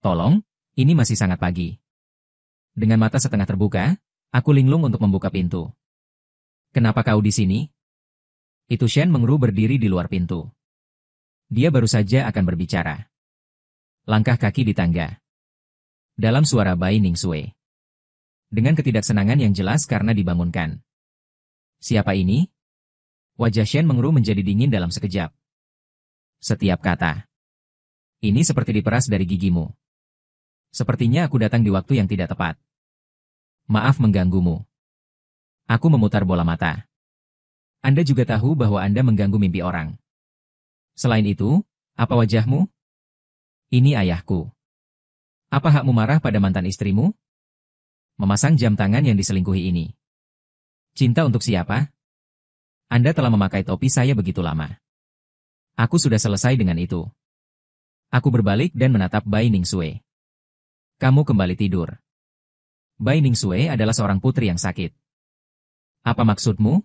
Tolong, ini masih sangat pagi. Dengan mata setengah terbuka, aku linglung untuk membuka pintu. Kenapa kau di sini? Itu Shen Mengru berdiri di luar pintu. Dia baru saja akan berbicara. Langkah kaki di tangga. Dalam suara Bai Ningsue. Dengan ketidaksenangan yang jelas karena dibangunkan. Siapa ini? Wajah Shen Mengru menjadi dingin dalam sekejap. Setiap kata. Ini seperti diperas dari gigimu. Sepertinya aku datang di waktu yang tidak tepat. Maaf mengganggumu. Aku memutar bola mata. Anda juga tahu bahwa Anda mengganggu mimpi orang. Selain itu, apa wajahmu? Ini ayahku. Apa hakmu marah pada mantan istrimu? Memasang jam tangan yang diselingkuhi ini. Cinta untuk siapa? Anda telah memakai topi saya begitu lama. Aku sudah selesai dengan itu. Aku berbalik dan menatap Bai Ningsue. Kamu kembali tidur. Bai Ningsue adalah seorang putri yang sakit. Apa maksudmu?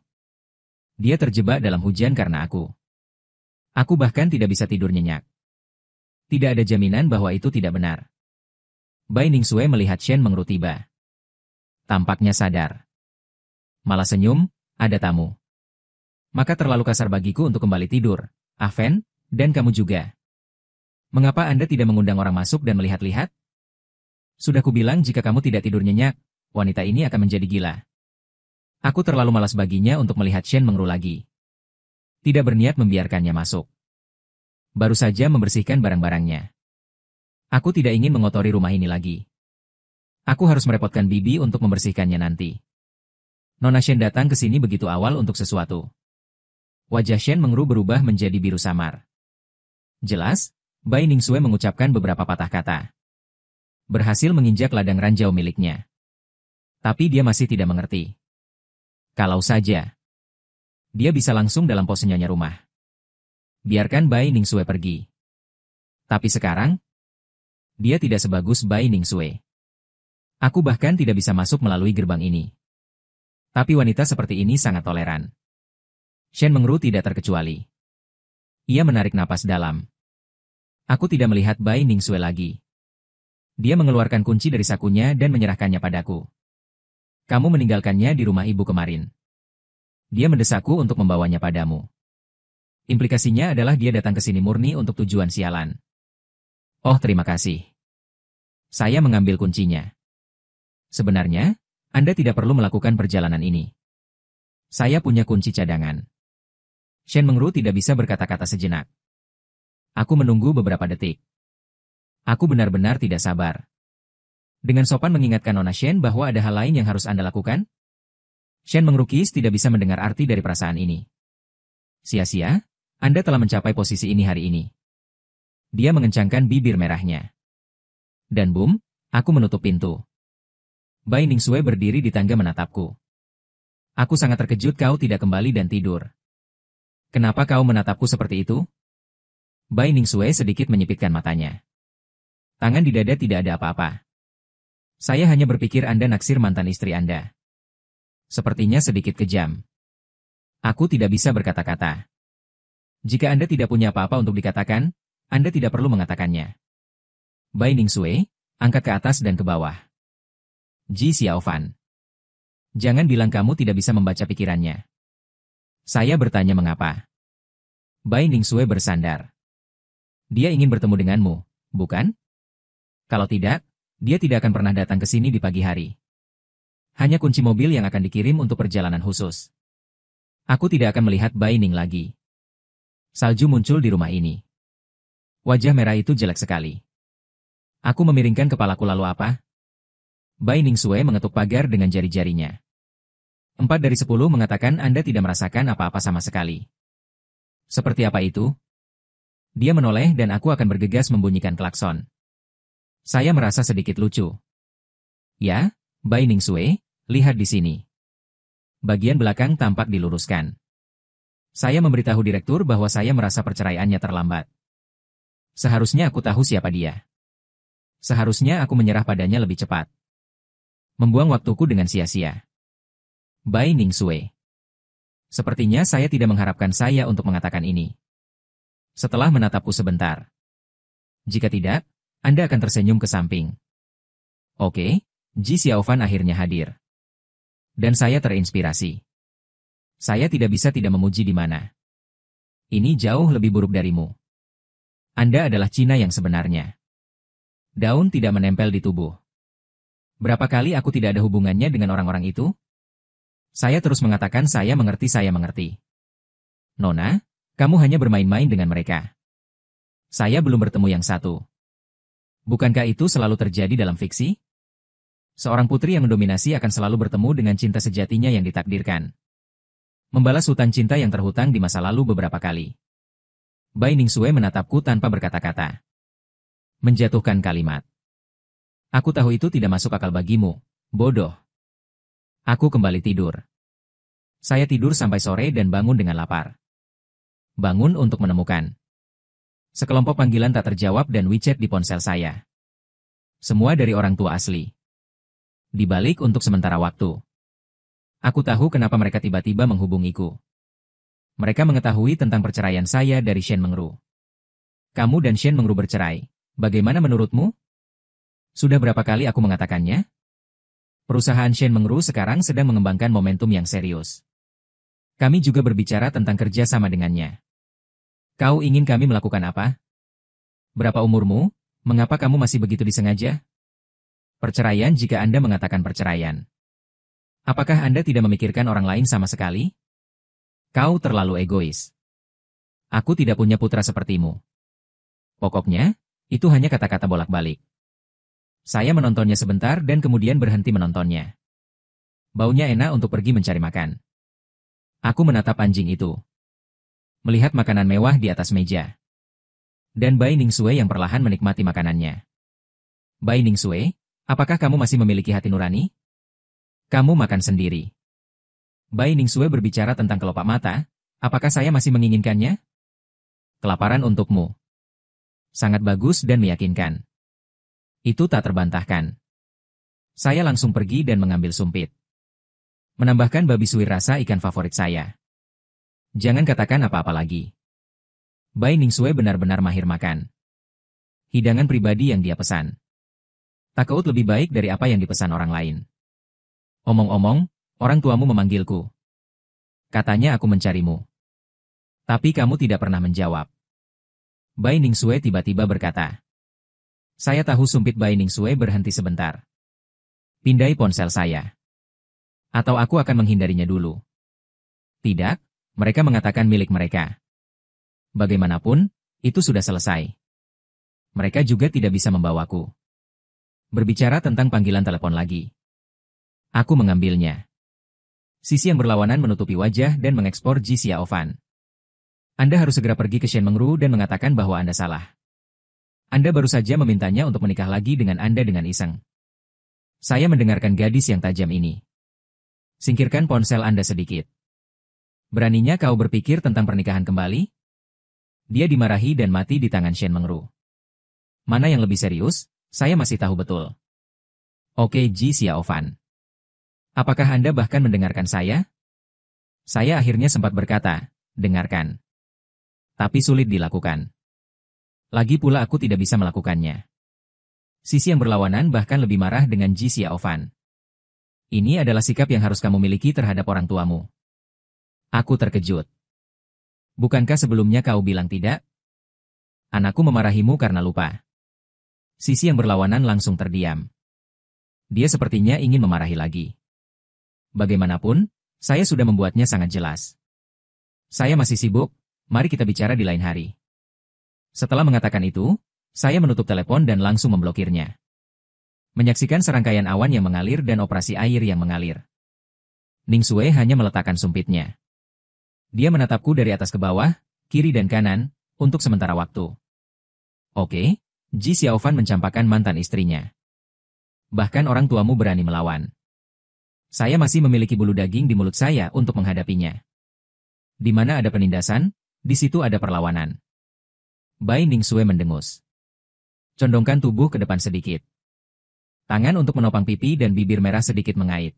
Dia terjebak dalam hujan karena aku. Aku bahkan tidak bisa tidur nyenyak. Tidak ada jaminan bahwa itu tidak benar. Bai Ningsue melihat Shen Mengru tiba. Tampaknya sadar. Malah senyum, ada tamu. Maka terlalu kasar bagiku untuk kembali tidur, Aven, dan kamu juga. Mengapa Anda tidak mengundang orang masuk dan melihat-lihat? Sudah kubilang jika kamu tidak tidur nyenyak, wanita ini akan menjadi gila. Aku terlalu malas baginya untuk melihat Shen Mengru lagi. Tidak berniat membiarkannya masuk. Baru saja membersihkan barang-barangnya. Aku tidak ingin mengotori rumah ini lagi. Aku harus merepotkan Bibi untuk membersihkannya nanti. Nona Shen datang ke sini begitu awal untuk sesuatu. Wajah Shen Mengru berubah menjadi biru samar. Jelas, Bai Ningsue mengucapkan beberapa patah kata. Berhasil menginjak ladang ranjau miliknya. Tapi dia masih tidak mengerti. Kalau saja dia bisa langsung dalam pose nyonya rumah. Biarkan Bai Ningsue pergi. Tapi sekarang, dia tidak sebagus Bai Ningsue. Aku bahkan tidak bisa masuk melalui gerbang ini. Tapi wanita seperti ini sangat toleran. Shen Mengru tidak terkecuali. Ia menarik napas dalam. Aku tidak melihat Bai Ningsue lagi. Dia mengeluarkan kunci dari sakunya dan menyerahkannya padaku. Kamu meninggalkannya di rumah ibu kemarin. Dia mendesakku untuk membawanya padamu. Implikasinya adalah dia datang ke sini murni untuk tujuan sialan. Oh, terima kasih. Saya mengambil kuncinya. Sebenarnya, Anda tidak perlu melakukan perjalanan ini. Saya punya kunci cadangan. Shen Mengru tidak bisa berkata-kata sejenak. Aku menunggu beberapa detik. Aku benar-benar tidak sabar. Dengan sopan mengingatkan Nona Shen bahwa ada hal lain yang harus Anda lakukan? Shen Mengrukis tidak bisa mendengar arti dari perasaan ini. Sia-sia, Anda telah mencapai posisi ini hari ini. Dia mengencangkan bibir merahnya. Dan boom, aku menutup pintu. Bai Ningsue berdiri di tangga menatapku. Aku sangat terkejut kau tidak kembali dan tidur. Kenapa kau menatapku seperti itu? Bai Ningsue sedikit menyipitkan matanya. Tangan di dada tidak ada apa-apa. Saya hanya berpikir Anda naksir mantan istri Anda. Sepertinya sedikit kejam. Aku tidak bisa berkata-kata. Jika Anda tidak punya apa-apa untuk dikatakan, Anda tidak perlu mengatakannya. Bai Ningsue, angkat ke atas dan ke bawah. Ji Xiaofan. Jangan bilang kamu tidak bisa membaca pikirannya. Saya bertanya mengapa. Bai Ningsue bersandar. Dia ingin bertemu denganmu, bukan? Kalau tidak, dia tidak akan pernah datang ke sini di pagi hari. Hanya kunci mobil yang akan dikirim untuk perjalanan khusus. Aku tidak akan melihat Bai Ning lagi. Salju muncul di rumah ini. Wajah merah itu jelek sekali. Aku memiringkan kepalaku lalu apa? Bai Ningsue mengetuk pagar dengan jari-jarinya. 4 dari 10 mengatakan Anda tidak merasakan apa-apa sama sekali. Seperti apa itu? Dia menoleh dan aku akan bergegas membunyikan klakson. Saya merasa sedikit lucu. Ya, Bai Ningsue, lihat di sini. Bagian belakang tampak diluruskan. Saya memberitahu direktur bahwa saya merasa perceraiannya terlambat. Seharusnya aku tahu siapa dia. Seharusnya aku menyerah padanya lebih cepat. Membuang waktuku dengan sia-sia. Bai Ningsue. Sepertinya saya tidak mengharapkan saya untuk mengatakan ini. Setelah menatapku sebentar. Jika tidak, Anda akan tersenyum ke samping. Oke, Ji Xiaofan akhirnya hadir. Dan saya terinspirasi. Saya tidak bisa tidak memuji di mana. Ini jauh lebih buruk darimu. Anda adalah Cina yang sebenarnya. Daun tidak menempel di tubuh. Berapa kali aku tidak ada hubungannya dengan orang-orang itu? Saya terus mengatakan saya mengerti. Nona, kamu hanya bermain-main dengan mereka. Saya belum bertemu yang satu. Bukankah itu selalu terjadi dalam fiksi? Seorang putri yang mendominasi akan selalu bertemu dengan cinta sejatinya yang ditakdirkan. Membalas hutang cinta yang terhutang di masa lalu beberapa kali. Bai Ningsue menatapku tanpa berkata-kata. Menjatuhkan kalimat. Aku tahu itu tidak masuk akal bagimu, bodoh. Aku kembali tidur. Saya tidur sampai sore dan bangun dengan lapar. Bangun untuk menemukan sekelompok panggilan tak terjawab dan WeChat di ponsel saya. Semua dari orang tua asli. Dibalik untuk sementara waktu. Aku tahu kenapa mereka tiba-tiba menghubungiku. Mereka mengetahui tentang perceraian saya dari Shen Mengru. Kamu dan Shen Mengru bercerai. Bagaimana menurutmu? Sudah berapa kali aku mengatakannya? Perusahaan Shen Mengru sekarang sedang mengembangkan momentum yang serius. Kami juga berbicara tentang kerja sama dengannya. Kau ingin kami melakukan apa? Berapa umurmu? Mengapa kamu masih begitu disengaja? Perceraian jika Anda mengatakan perceraian. Apakah Anda tidak memikirkan orang lain sama sekali? Kau terlalu egois. Aku tidak punya putra sepertimu. Pokoknya, itu hanya kata-kata bolak-balik. Saya menontonnya sebentar dan kemudian berhenti menontonnya. Baunya enak untuk pergi mencari makan. Aku menatap anjing itu. Melihat makanan mewah di atas meja. Dan Bai Ningsue yang perlahan menikmati makanannya. Bai Ningsue, apakah kamu masih memiliki hati nurani? Kamu makan sendiri. Bai Ningsue berbicara tentang kelopak mata, apakah saya masih menginginkannya? Kelaparan untukmu. Sangat bagus dan meyakinkan. Itu tak terbantahkan. Saya langsung pergi dan mengambil sumpit. Menambahkan babi suwir rasa ikan favorit saya. Jangan katakan apa-apa lagi. Bai Ningsue benar-benar mahir makan. Hidangan pribadi yang dia pesan. Takaut lebih baik dari apa yang dipesan orang lain. Omong-omong, orang tuamu memanggilku. Katanya aku mencarimu. Tapi kamu tidak pernah menjawab. Bai Ningsue tiba-tiba berkata. Saya tahu sumpit Bai Ningsue berhenti sebentar. Pindai ponsel saya. Atau aku akan menghindarinya dulu. Tidak, mereka mengatakan milik mereka. Bagaimanapun, itu sudah selesai. Mereka juga tidak bisa membawaku. Berbicara tentang panggilan telepon lagi. Aku mengambilnya. Sisi yang berlawanan menutupi wajah dan mengekspor Ji Xiaofan. Anda harus segera pergi ke Shen Mengru dan mengatakan bahwa Anda salah. Anda baru saja memintanya untuk menikah lagi dengan Anda dengan iseng. Saya mendengarkan gadis yang tajam ini. Singkirkan ponsel Anda sedikit. Beraninya kau berpikir tentang pernikahan kembali? Dia dimarahi dan mati di tangan Shen Mengru. Mana yang lebih serius? Saya masih tahu betul. Oke, Ji Xiaofan. Apakah Anda bahkan mendengarkan saya? Saya akhirnya sempat berkata, dengarkan. Tapi sulit dilakukan. Lagi pula aku tidak bisa melakukannya. Sisi yang berlawanan bahkan lebih marah dengan Ji Xiaofan. Ini adalah sikap yang harus kamu miliki terhadap orang tuamu. Aku terkejut. Bukankah sebelumnya kau bilang tidak? Anakku memarahimu karena lupa. Sisi yang berlawanan langsung terdiam. Dia sepertinya ingin memarahi lagi. Bagaimanapun, saya sudah membuatnya sangat jelas. Saya masih sibuk, mari kita bicara di lain hari. Setelah mengatakan itu, saya menutup telepon dan langsung memblokirnya. Menyaksikan serangkaian awan yang mengalir dan operasi air yang mengalir. Ning Xue hanya meletakkan sumpitnya. Dia menatapku dari atas ke bawah, kiri dan kanan, untuk sementara waktu. Oke, Ji Xiaofan mencampakkan mantan istrinya. Bahkan orang tuamu berani melawan. Saya masih memiliki bulu daging di mulut saya untuk menghadapinya. Di mana ada penindasan, di situ ada perlawanan. Bai Ning Xue mendengus. Condongkan tubuh ke depan sedikit. Tangan untuk menopang pipi dan bibir merah sedikit mengait.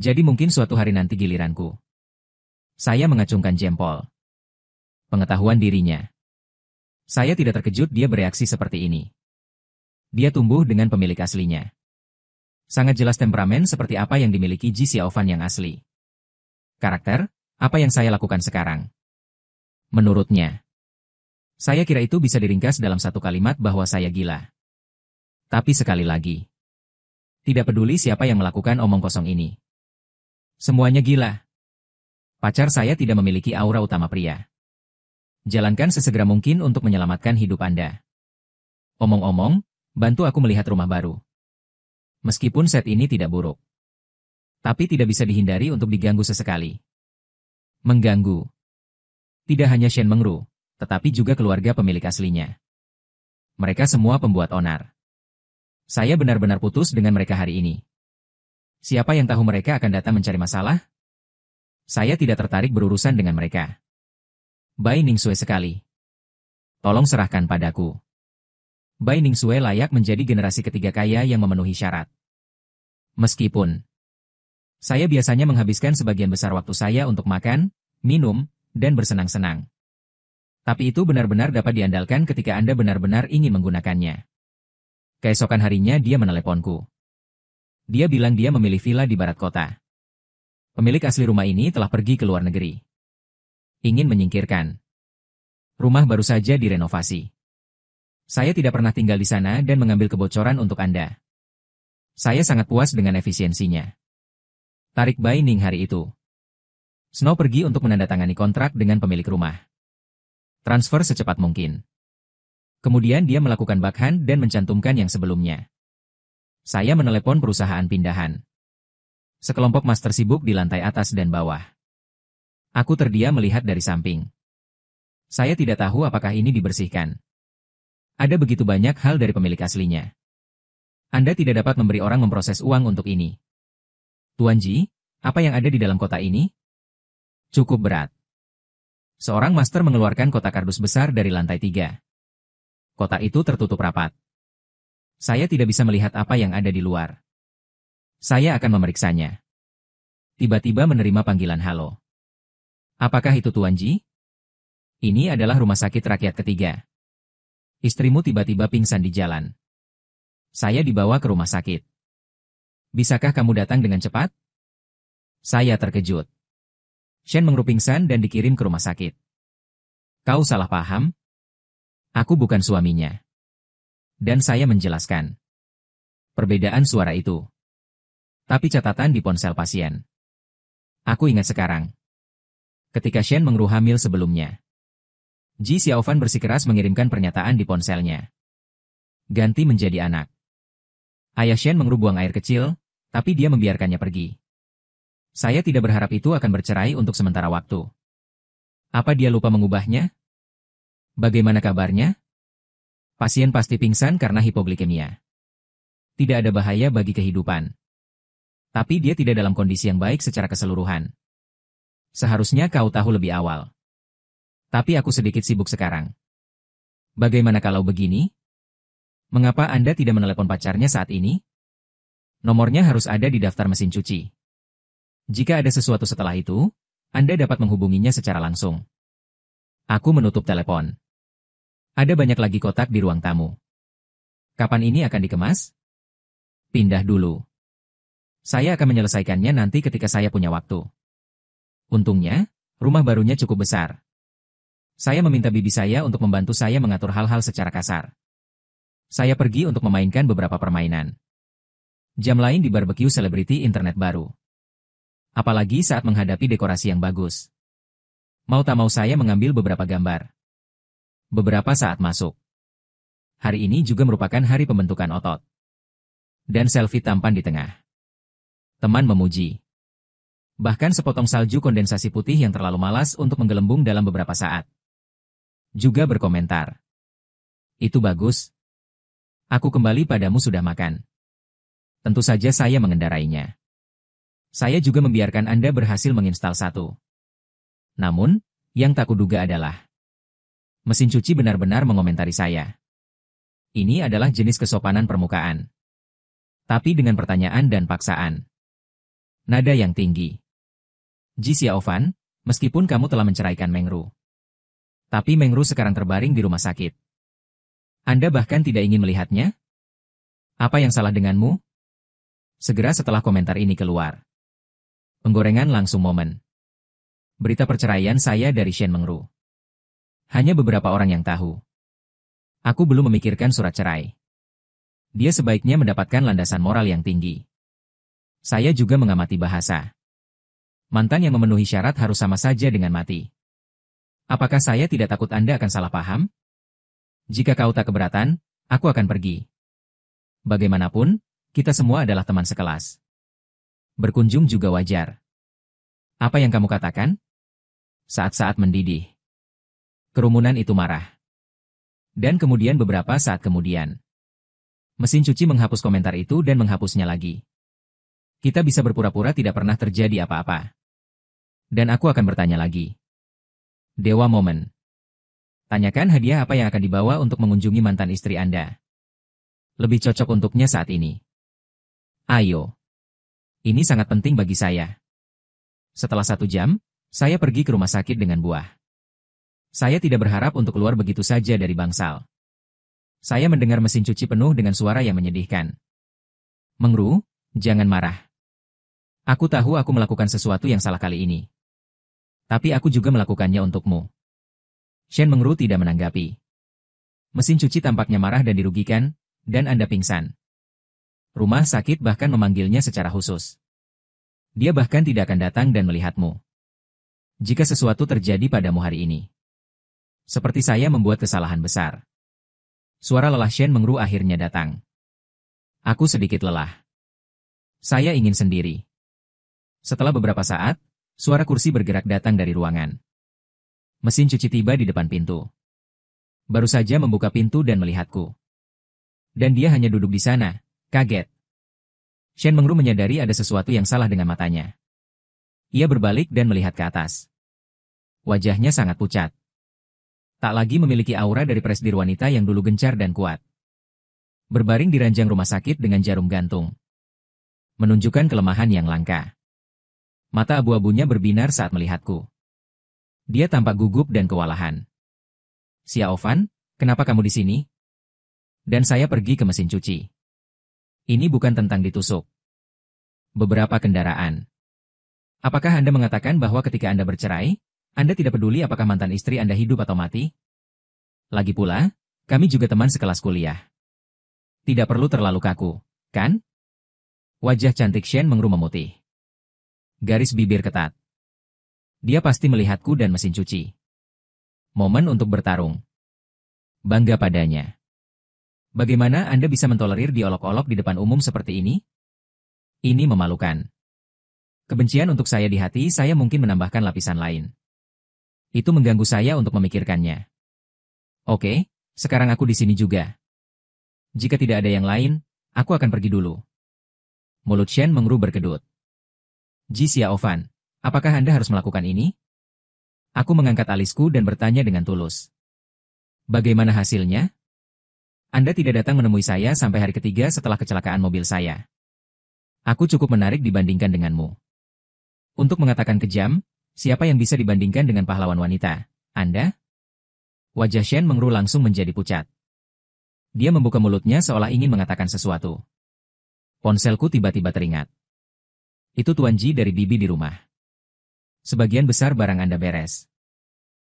Jadi mungkin suatu hari nanti giliranku. Saya mengacungkan jempol. Pengetahuan dirinya. Saya tidak terkejut dia bereaksi seperti ini. Dia tumbuh dengan pemilik aslinya. Sangat jelas temperamen seperti apa yang dimiliki Ji Xiaofan yang asli. Karakter, apa yang saya lakukan sekarang? Menurutnya, saya kira itu bisa diringkas dalam satu kalimat bahwa saya gila. Tapi sekali lagi, tidak peduli siapa yang melakukan omong kosong ini. Semuanya gila. Pacar saya tidak memiliki aura utama pria. Jalankan sesegera mungkin untuk menyelamatkan hidup Anda. Omong-omong, bantu aku melihat rumah baru. Meskipun set ini tidak buruk. Tapi tidak bisa dihindari untuk diganggu sesekali. Mengganggu. Tidak hanya Shen Mengru, tetapi juga keluarga pemilik aslinya. Mereka semua pembuat onar. Saya benar-benar putus dengan mereka hari ini. Siapa yang tahu mereka akan datang mencari masalah? Saya tidak tertarik berurusan dengan mereka. Bai Ning Xue sekali. Tolong serahkan padaku. Bai Ning Xue layak menjadi generasi ketiga kaya yang memenuhi syarat. Meskipun saya biasanya menghabiskan sebagian besar waktu saya untuk makan, minum, dan bersenang-senang. Tapi itu benar-benar dapat diandalkan ketika Anda benar-benar ingin menggunakannya. Keesokan harinya dia meneleponku. Dia bilang dia memilih villa di barat kota. Pemilik asli rumah ini telah pergi ke luar negeri. Ingin menyingkirkan. Rumah baru saja direnovasi. Saya tidak pernah tinggal di sana dan mengambil kebocoran untuk Anda. Saya sangat puas dengan efisiensinya. Tarik Bai Ning hari itu. Snow pergi untuk menandatangani kontrak dengan pemilik rumah. Transfer secepat mungkin. Kemudian dia melakukan backhand dan mencantumkan yang sebelumnya. Saya menelepon perusahaan pindahan. Sekelompok master sibuk di lantai atas dan bawah. Aku terdiam melihat dari samping. Saya tidak tahu apakah ini dibersihkan. Ada begitu banyak hal dari pemilik aslinya. Anda tidak dapat memberi orang memproses uang untuk ini. Tuan Ji, apa yang ada di dalam kota ini? Cukup berat. Seorang master mengeluarkan kotak kardus besar dari lantai 3. Kotak itu tertutup rapat. Saya tidak bisa melihat apa yang ada di luar. Saya akan memeriksanya. Tiba-tiba menerima panggilan halo. Apakah itu Tuan Ji? Ini adalah rumah sakit rakyat ketiga. Istrimu tiba-tiba pingsan di jalan. Saya dibawa ke rumah sakit. Bisakah kamu datang dengan cepat? Saya terkejut. Shen Mengru pingsan dan dikirim ke rumah sakit. Kau salah paham? Aku bukan suaminya. Dan saya menjelaskan. Perbedaan suara itu. Tapi catatan di ponsel pasien. Aku ingat sekarang. Ketika Shen Mengru hamil sebelumnya, Ji Xiaofan bersikeras mengirimkan pernyataan di ponselnya. Ganti menjadi anak. Ayah Shen Mengru buang air kecil, tapi dia membiarkannya pergi. Saya tidak berharap itu akan bercerai untuk sementara waktu. Apa dia lupa mengubahnya? Bagaimana kabarnya? Pasien pasti pingsan karena hipoglikemia. Tidak ada bahaya bagi kehidupan. Tapi dia tidak dalam kondisi yang baik secara keseluruhan. Seharusnya kau tahu lebih awal. Tapi aku sedikit sibuk sekarang. Bagaimana kalau begini? Mengapa Anda tidak menelepon pacarnya saat ini? Nomornya harus ada di daftar mesin cuci. Jika ada sesuatu setelah itu, Anda dapat menghubunginya secara langsung. Aku menutup telepon. Ada banyak lagi kotak di ruang tamu. Kapan ini akan dikemas? Pindah dulu. Saya akan menyelesaikannya nanti ketika saya punya waktu. Untungnya, rumah barunya cukup besar. Saya meminta bibi saya untuk membantu saya mengatur hal-hal secara kasar. Saya pergi untuk memainkan beberapa permainan. Jam lain di barbecue selebriti internet baru. Apalagi saat menghadapi dekorasi yang bagus. Mau tak mau saya mengambil beberapa gambar. Beberapa saat masuk. Hari ini juga merupakan hari pembentukan otot. Dan selfie tampan di tengah. Teman memuji. Bahkan sepotong salju kondensasi putih yang terlalu malas untuk menggelembung dalam beberapa saat. Juga berkomentar. Itu bagus. Aku kembali padamu sudah makan. Tentu saja saya mengendarainya. Saya juga membiarkan Anda berhasil menginstal satu. Namun, yang tak kuduga adalah mesin cuci benar-benar mengomentari saya. Ini adalah jenis kesopanan permukaan. Tapi dengan pertanyaan dan paksaan. Nada yang tinggi. Ji Xiaofan, meskipun kamu telah menceraikan Mengru. Tapi Mengru sekarang terbaring di rumah sakit. Anda bahkan tidak ingin melihatnya? Apa yang salah denganmu? Segera setelah komentar ini keluar. Penggorengan langsung momen. Berita perceraian saya dari Shen Mengru. Hanya beberapa orang yang tahu. Aku belum memikirkan surat cerai. Dia sebaiknya mendapatkan landasan moral yang tinggi. Saya juga mengamati bahasa. Mantan yang memenuhi syarat harus sama saja dengan mati. Apakah saya tidak takut Anda akan salah paham? Jika kau tak keberatan, aku akan pergi. Bagaimanapun, kita semua adalah teman sekelas. Berkunjung juga wajar. Apa yang kamu katakan? Saat-saat mendidih. Kerumunan itu marah. Dan kemudian beberapa saat kemudian. Mesin cuci menghapus komentar itu dan menghapusnya lagi. Kita bisa berpura-pura tidak pernah terjadi apa-apa. Dan aku akan bertanya lagi. Dewa momen. Tanyakan hadiah apa yang akan dibawa untuk mengunjungi mantan istri Anda. Lebih cocok untuknya saat ini. Ayo. Ini sangat penting bagi saya. Setelah 1 jam, saya pergi ke rumah sakit dengan buah. Saya tidak berharap untuk keluar begitu saja dari bangsal. Saya mendengar mesin cuci penuh dengan suara yang menyedihkan. Mengru, jangan marah. Aku tahu aku melakukan sesuatu yang salah kali ini. Tapi aku juga melakukannya untukmu. Shen Mengru tidak menanggapi. Mesin cuci tampaknya marah dan dirugikan, dan Anda pingsan. Rumah sakit bahkan memanggilnya secara khusus. Dia bahkan tidak akan datang dan melihatmu. Jika sesuatu terjadi padamu hari ini. Seperti saya membuat kesalahan besar. Suara lelah Shen Mengru akhirnya datang. Aku sedikit lelah. Saya ingin sendiri. Setelah beberapa saat, suara kursi bergerak datang dari ruangan. Mesin cuci tiba di depan pintu. Baru saja membuka pintu dan melihatku. Dan dia hanya duduk di sana, kaget. Shen Mengru menyadari ada sesuatu yang salah dengan matanya. Ia berbalik dan melihat ke atas. Wajahnya sangat pucat. Tak lagi memiliki aura dari presdir wanita yang dulu gencar dan kuat. Berbaring di ranjang rumah sakit dengan jarum gantung. Menunjukkan kelemahan yang langka. Mata abu-abunya berbinar saat melihatku. Dia tampak gugup dan kewalahan. Xiaofan, kenapa kamu di sini? Dan saya pergi ke mesin cuci. Ini bukan tentang ditusuk. Beberapa kendaraan. Apakah Anda mengatakan bahwa ketika Anda bercerai, Anda tidak peduli apakah mantan istri Anda hidup atau mati? Lagi pula, kami juga teman sekelas kuliah. Tidak perlu terlalu kaku, kan? Wajah cantik Shen Mengru memutih. Garis bibir ketat. Dia pasti melihatku dan mesin cuci. Momen untuk bertarung. Bangga padanya. Bagaimana Anda bisa mentolerir diolok-olok di depan umum seperti ini? Ini memalukan. Kebencian untuk saya di hati saya mungkin menambahkan lapisan lain. Itu mengganggu saya untuk memikirkannya. Oke, sekarang aku di sini juga. Jika tidak ada yang lain, aku akan pergi dulu. Mulut Shen Mengru berkedut. Ji Xiaofan, apakah Anda harus melakukan ini? Aku mengangkat alisku dan bertanya dengan tulus. Bagaimana hasilnya? Anda tidak datang menemui saya sampai hari ketiga setelah kecelakaan mobil saya. Aku cukup menarik dibandingkan denganmu. Untuk mengatakan kejam, siapa yang bisa dibandingkan dengan pahlawan wanita? Anda? Wajah Shen Mengru langsung menjadi pucat. Dia membuka mulutnya seolah ingin mengatakan sesuatu. Ponselku tiba-tiba teringat. Itu Tuan Ji dari Bibi di rumah. Sebagian besar barang Anda beres.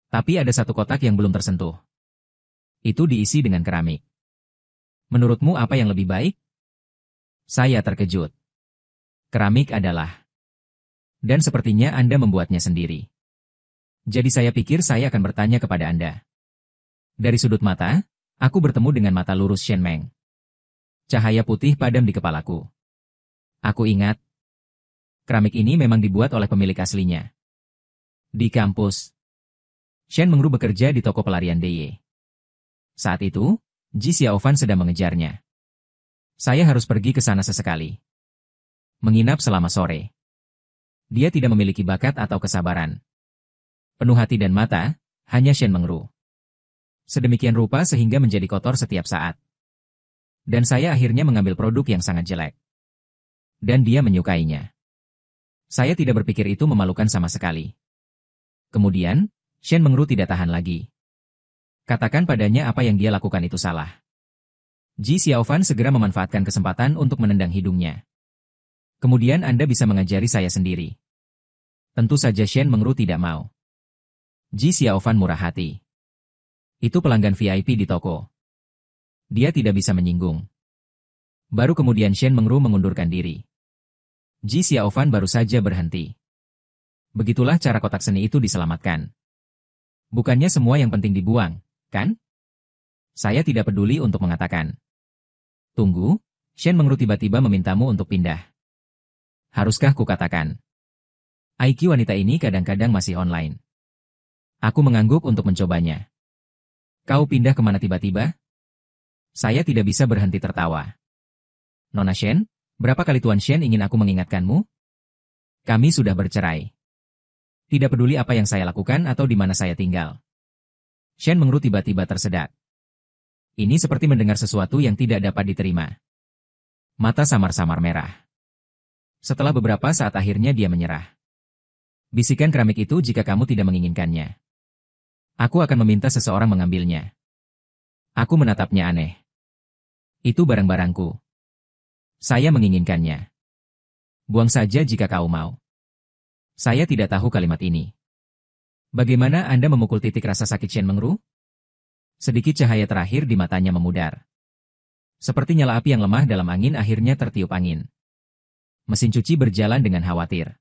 Tapi ada satu kotak yang belum tersentuh. Itu diisi dengan keramik. Menurutmu apa yang lebih baik? Saya terkejut. Keramik adalah. Dan sepertinya Anda membuatnya sendiri. Jadi saya pikir saya akan bertanya kepada Anda. Dari sudut mata, aku bertemu dengan mata lurus Shen Meng. Cahaya putih padam di kepalaku. Aku ingat. Keramik ini memang dibuat oleh pemilik aslinya. Di kampus. Shen Mengru bekerja di toko pelarian DY. Saat itu, Ji Xiaofan sedang mengejarnya. Saya harus pergi ke sana sesekali. Menginap selama sore. Dia tidak memiliki bakat atau kesabaran. Penuh hati dan mata, hanya Shen Mengru. Sedemikian rupa sehingga menjadi kotor setiap saat. Dan saya akhirnya mengambil produk yang sangat jelek. Dan dia menyukainya. Saya tidak berpikir itu memalukan sama sekali. Kemudian, Shen Mengru tidak tahan lagi. Katakan padanya apa yang dia lakukan itu salah. Ji Xiaofan segera memanfaatkan kesempatan untuk menendang hidungnya. Kemudian Anda bisa mengajari saya sendiri. Tentu saja Shen Mengru tidak mau. Ji Xiaofan murah hati. Itu pelanggan VIP di toko. Dia tidak bisa menyinggung. Baru kemudian Shen Mengru mengundurkan diri. Ji Xiaofan baru saja berhenti. Begitulah cara kotak seni itu diselamatkan. Bukannya semua yang penting dibuang, kan? Saya tidak peduli untuk mengatakan. Tunggu, Shen Mengru tiba-tiba memintamu untuk pindah. Haruskah kukatakan? IQ wanita ini kadang-kadang masih online. Aku mengangguk untuk mencobanya. Kau pindah kemana tiba-tiba? Saya tidak bisa berhenti tertawa. Nona Shen, berapa kali Tuan Shen ingin aku mengingatkanmu? Kami sudah bercerai. Tidak peduli apa yang saya lakukan atau di mana saya tinggal. Shen Mengru tiba-tiba tersedak. Ini seperti mendengar sesuatu yang tidak dapat diterima. Mata samar-samar merah. Setelah beberapa saat akhirnya dia menyerah. Bisikan keramik itu jika kamu tidak menginginkannya. Aku akan meminta seseorang mengambilnya. Aku menatapnya aneh. Itu barang-barangku. Saya menginginkannya. Buang saja jika kau mau. Saya tidak tahu kalimat ini. Bagaimana Anda memukul titik rasa sakit Shen Mengru? Sedikit cahaya terakhir di matanya memudar. Seperti nyala api yang lemah dalam angin akhirnya tertiup angin. Mesin cuci berjalan dengan khawatir.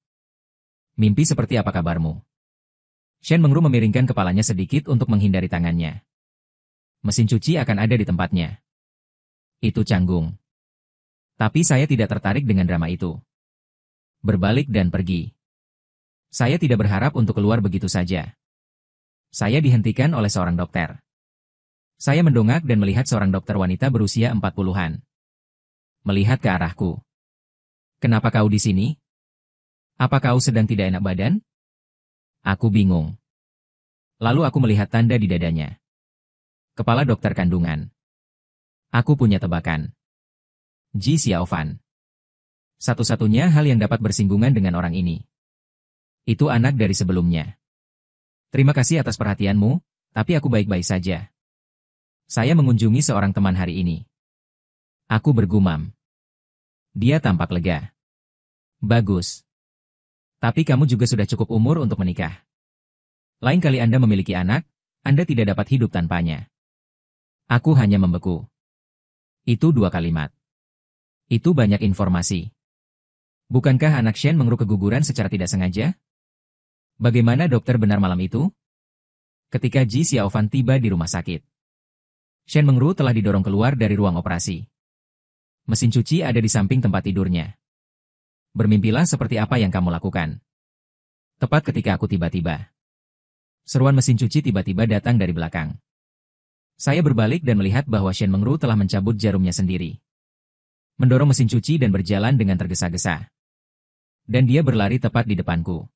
Mimpi seperti apa kabarmu? Shen Mengru memiringkan kepalanya sedikit untuk menghindari tangannya. Mesin cuci akan ada di tempatnya. Itu canggung. Tapi saya tidak tertarik dengan drama itu. Berbalik dan pergi. Saya tidak berharap untuk keluar begitu saja. Saya dihentikan oleh seorang dokter. Saya mendongak dan melihat seorang dokter wanita berusia 40-an. Melihat ke arahku. Kenapa kau di sini? Apa kau sedang tidak enak badan? Aku bingung. Lalu aku melihat tanda di dadanya. Kepala dokter kandungan. Aku punya tebakan. Ji Xiaofan. Satu-satunya hal yang dapat bersinggungan dengan orang ini. Itu anak dari sebelumnya. Terima kasih atas perhatianmu, tapi aku baik-baik saja. Saya mengunjungi seorang teman hari ini. Aku bergumam. Dia tampak lega. Bagus. Tapi kamu juga sudah cukup umur untuk menikah. Lain kali Anda memiliki anak, Anda tidak dapat hidup tanpanya. Aku hanya membeku. Itu 2 kalimat. Itu banyak informasi. Bukankah anak Shen Mengru keguguran secara tidak sengaja? Bagaimana dokter benar malam itu? Ketika Ji Xiaofan tiba di rumah sakit, Shen Mengru telah didorong keluar dari ruang operasi. Mesin cuci ada di samping tempat tidurnya. Bermimpilah seperti apa yang kamu lakukan. Tepat ketika aku tiba-tiba. Seruan mesin cuci tiba-tiba datang dari belakang. Saya berbalik dan melihat bahwa Shen Mengru telah mencabut jarumnya sendiri. Mendorong mesin cuci dan berjalan dengan tergesa-gesa. Dan dia berlari tepat di depanku.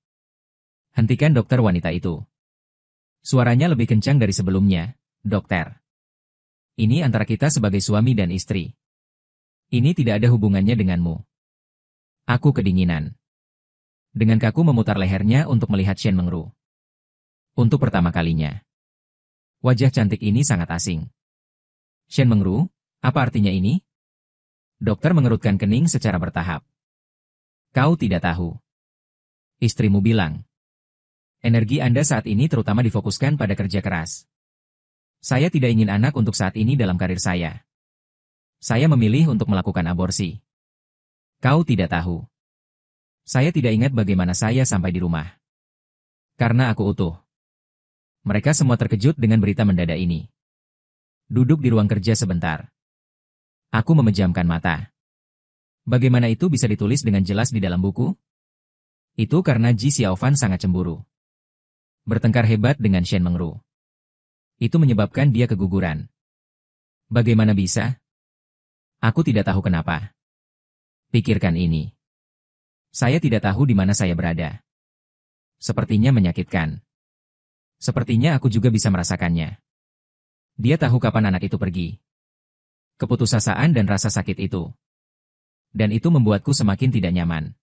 Hentikan dokter wanita itu. Suaranya lebih kencang dari sebelumnya, dokter. Ini antara kita sebagai suami dan istri. Ini tidak ada hubungannya denganmu. Aku kedinginan. Dengan kaku memutar lehernya untuk melihat Shen Mengru. Untuk pertama kalinya. Wajah cantik ini sangat asing. Shen Mengru, apa artinya ini? Dokter mengerutkan kening secara bertahap. Kau tidak tahu. Istrimu bilang. Energi Anda saat ini terutama difokuskan pada kerja keras. Saya tidak ingin anak untuk saat ini dalam karir saya. Saya memilih untuk melakukan aborsi. Kau tidak tahu. Saya tidak ingat bagaimana saya sampai di rumah. Karena aku utuh. Mereka semua terkejut dengan berita mendadak ini. Duduk di ruang kerja sebentar. Aku memejamkan mata. Bagaimana itu bisa ditulis dengan jelas di dalam buku? Itu karena Ji Xiaofan sangat cemburu. Bertengkar hebat dengan Shen Mengru. Itu menyebabkan dia keguguran. Bagaimana bisa? Aku tidak tahu kenapa. Pikirkan ini. Saya tidak tahu di mana saya berada. Sepertinya menyakitkan. Sepertinya aku juga bisa merasakannya. Dia tahu kapan anak itu pergi. Keputusasaan dan rasa sakit itu. Dan itu membuatku semakin tidak nyaman.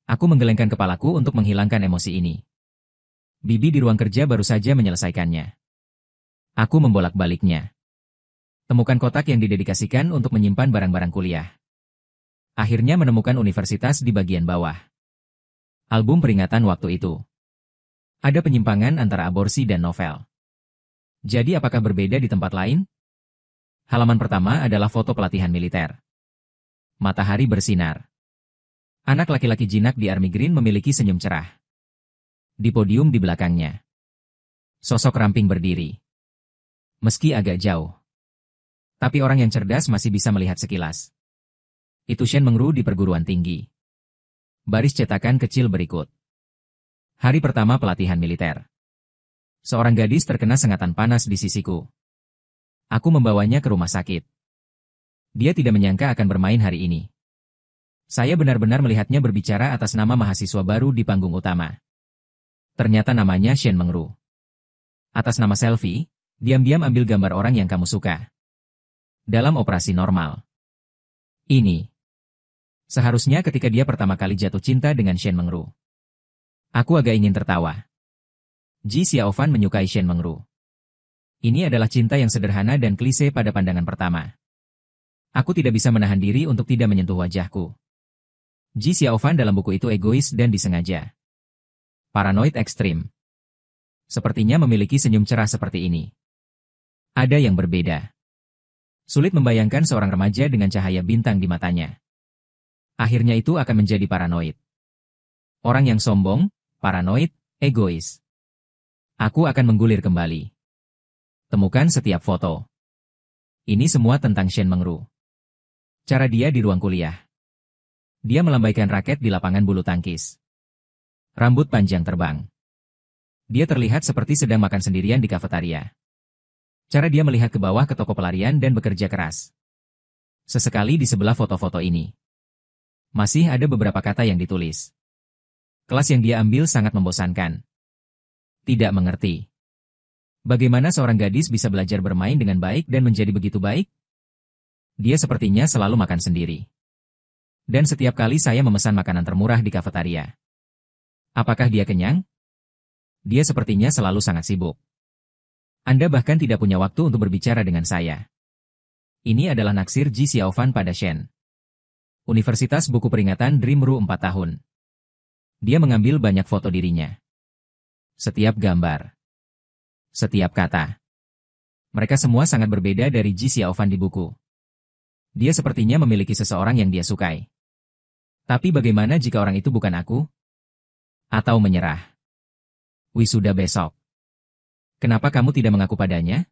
Aku menggelengkan kepalaku untuk menghilangkan emosi ini. Bibi di ruang kerja baru saja menyelesaikannya. Aku membolak-baliknya. Temukan kotak yang didedikasikan untuk menyimpan barang-barang kuliah. Akhirnya menemukan universitas di bagian bawah. Album peringatan waktu itu. Ada penyimpangan antara aborsi dan novel. Jadi apakah berbeda di tempat lain? Halaman pertama adalah foto pelatihan militer. Matahari bersinar. Anak laki-laki jinak di Army Green memiliki senyum cerah. Di podium di belakangnya. Sosok ramping berdiri. Meski agak jauh. Tapi orang yang cerdas masih bisa melihat sekilas. Itu Shen Mengru di perguruan tinggi. Baris cetakan kecil berikut. Hari pertama pelatihan militer. Seorang gadis terkena sengatan panas di sisiku. Aku membawanya ke rumah sakit. Dia tidak menyangka akan bermain hari ini. Saya benar-benar melihatnya berbicara atas nama mahasiswa baru di panggung utama. Ternyata namanya Shen Mengru. Atas nama selfie, diam-diam ambil gambar orang yang kamu suka. Dalam operasi normal. Ini. Seharusnya ketika dia pertama kali jatuh cinta dengan Shen Mengru. Aku agak ingin tertawa. Ji Xiaofan menyukai Shen Mengru. Ini adalah cinta yang sederhana dan klise pada pandangan pertama. Aku tidak bisa menahan diri untuk tidak menyentuh wajahku. Ji Xiaofan dalam buku itu egois dan disengaja. Paranoid ekstrim. Sepertinya memiliki senyum cerah seperti ini. Ada yang berbeda. Sulit membayangkan seorang remaja dengan cahaya bintang di matanya. Akhirnya itu akan menjadi paranoid. Orang yang sombong, paranoid, egois. Aku akan menggulir kembali. Temukan setiap foto. Ini semua tentang Shen Mengru. Cara dia di ruang kuliah. Dia melambaikan raket di lapangan bulu tangkis. Rambut panjang terbang. Dia terlihat seperti sedang makan sendirian di kafetaria. Cara dia melihat ke bawah ke toko pelarian dan bekerja keras. Sesekali di sebelah foto-foto ini. Masih ada beberapa kata yang ditulis. Kelas yang dia ambil sangat membosankan. Tidak mengerti. Bagaimana seorang gadis bisa belajar bermain dengan baik dan menjadi begitu baik? Dia sepertinya selalu makan sendiri. Dan setiap kali saya memesan makanan termurah di kafetaria. Apakah dia kenyang? Dia sepertinya selalu sangat sibuk. Anda bahkan tidak punya waktu untuk berbicara dengan saya. Ini adalah naksir Ji Xiaofan pada Shen. Universitas Buku Peringatan Dream Ru 4 tahun. Dia mengambil banyak foto dirinya. Setiap gambar. Setiap kata. Mereka semua sangat berbeda dari Ji Xiaofan di buku. Dia sepertinya memiliki seseorang yang dia sukai. Tapi bagaimana jika orang itu bukan aku? Atau menyerah? Wisuda besok. Kenapa kamu tidak mengaku padanya?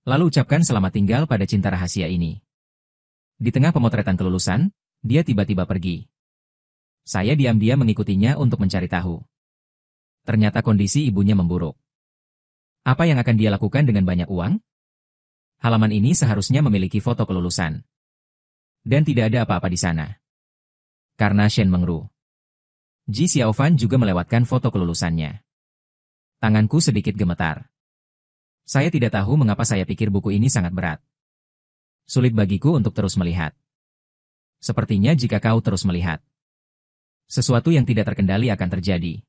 Lalu ucapkan selamat tinggal pada cinta rahasia ini. Di tengah pemotretan kelulusan, dia tiba-tiba pergi. Saya diam-diam mengikutinya untuk mencari tahu. Ternyata kondisi ibunya memburuk. Apa yang akan dia lakukan dengan banyak uang? Halaman ini seharusnya memiliki foto kelulusan. Dan tidak ada apa-apa di sana. Karena Shen Mengru. Ji Xiaofan juga melewatkan foto kelulusannya. Tanganku sedikit gemetar. Saya tidak tahu mengapa saya pikir buku ini sangat berat. Sulit bagiku untuk terus melihat. Sepertinya jika kau terus melihat, sesuatu yang tidak terkendali akan terjadi.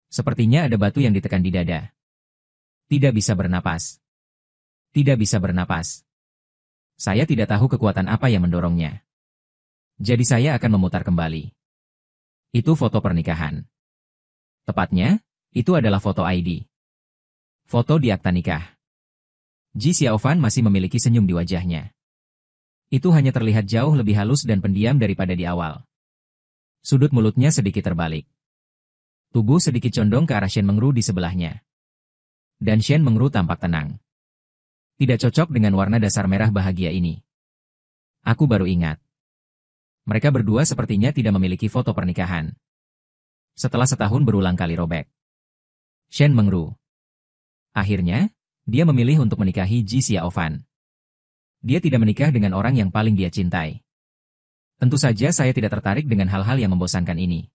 Sepertinya ada batu yang ditekan di dada. Tidak bisa bernapas. Tidak bisa bernapas. Saya tidak tahu kekuatan apa yang mendorongnya. Jadi saya akan memutar kembali. Itu foto pernikahan. Tepatnya, itu adalah foto ID. Foto di akta nikah. Ji Xiaofan masih memiliki senyum di wajahnya. Itu hanya terlihat jauh lebih halus dan pendiam daripada di awal. Sudut mulutnya sedikit terbalik. Tubuh sedikit condong ke arah Shen Mengru di sebelahnya. Dan Shen Mengru tampak tenang. Tidak cocok dengan warna dasar merah bahagia ini. Aku baru ingat. Mereka berdua sepertinya tidak memiliki foto pernikahan. Setelah setahun berulang kali robek. Shen Mengru. Akhirnya, dia memilih untuk menikahi Ji Xiaofan. Dia tidak menikah dengan orang yang paling dia cintai. Tentu saja saya tidak tertarik dengan hal-hal yang membosankan ini.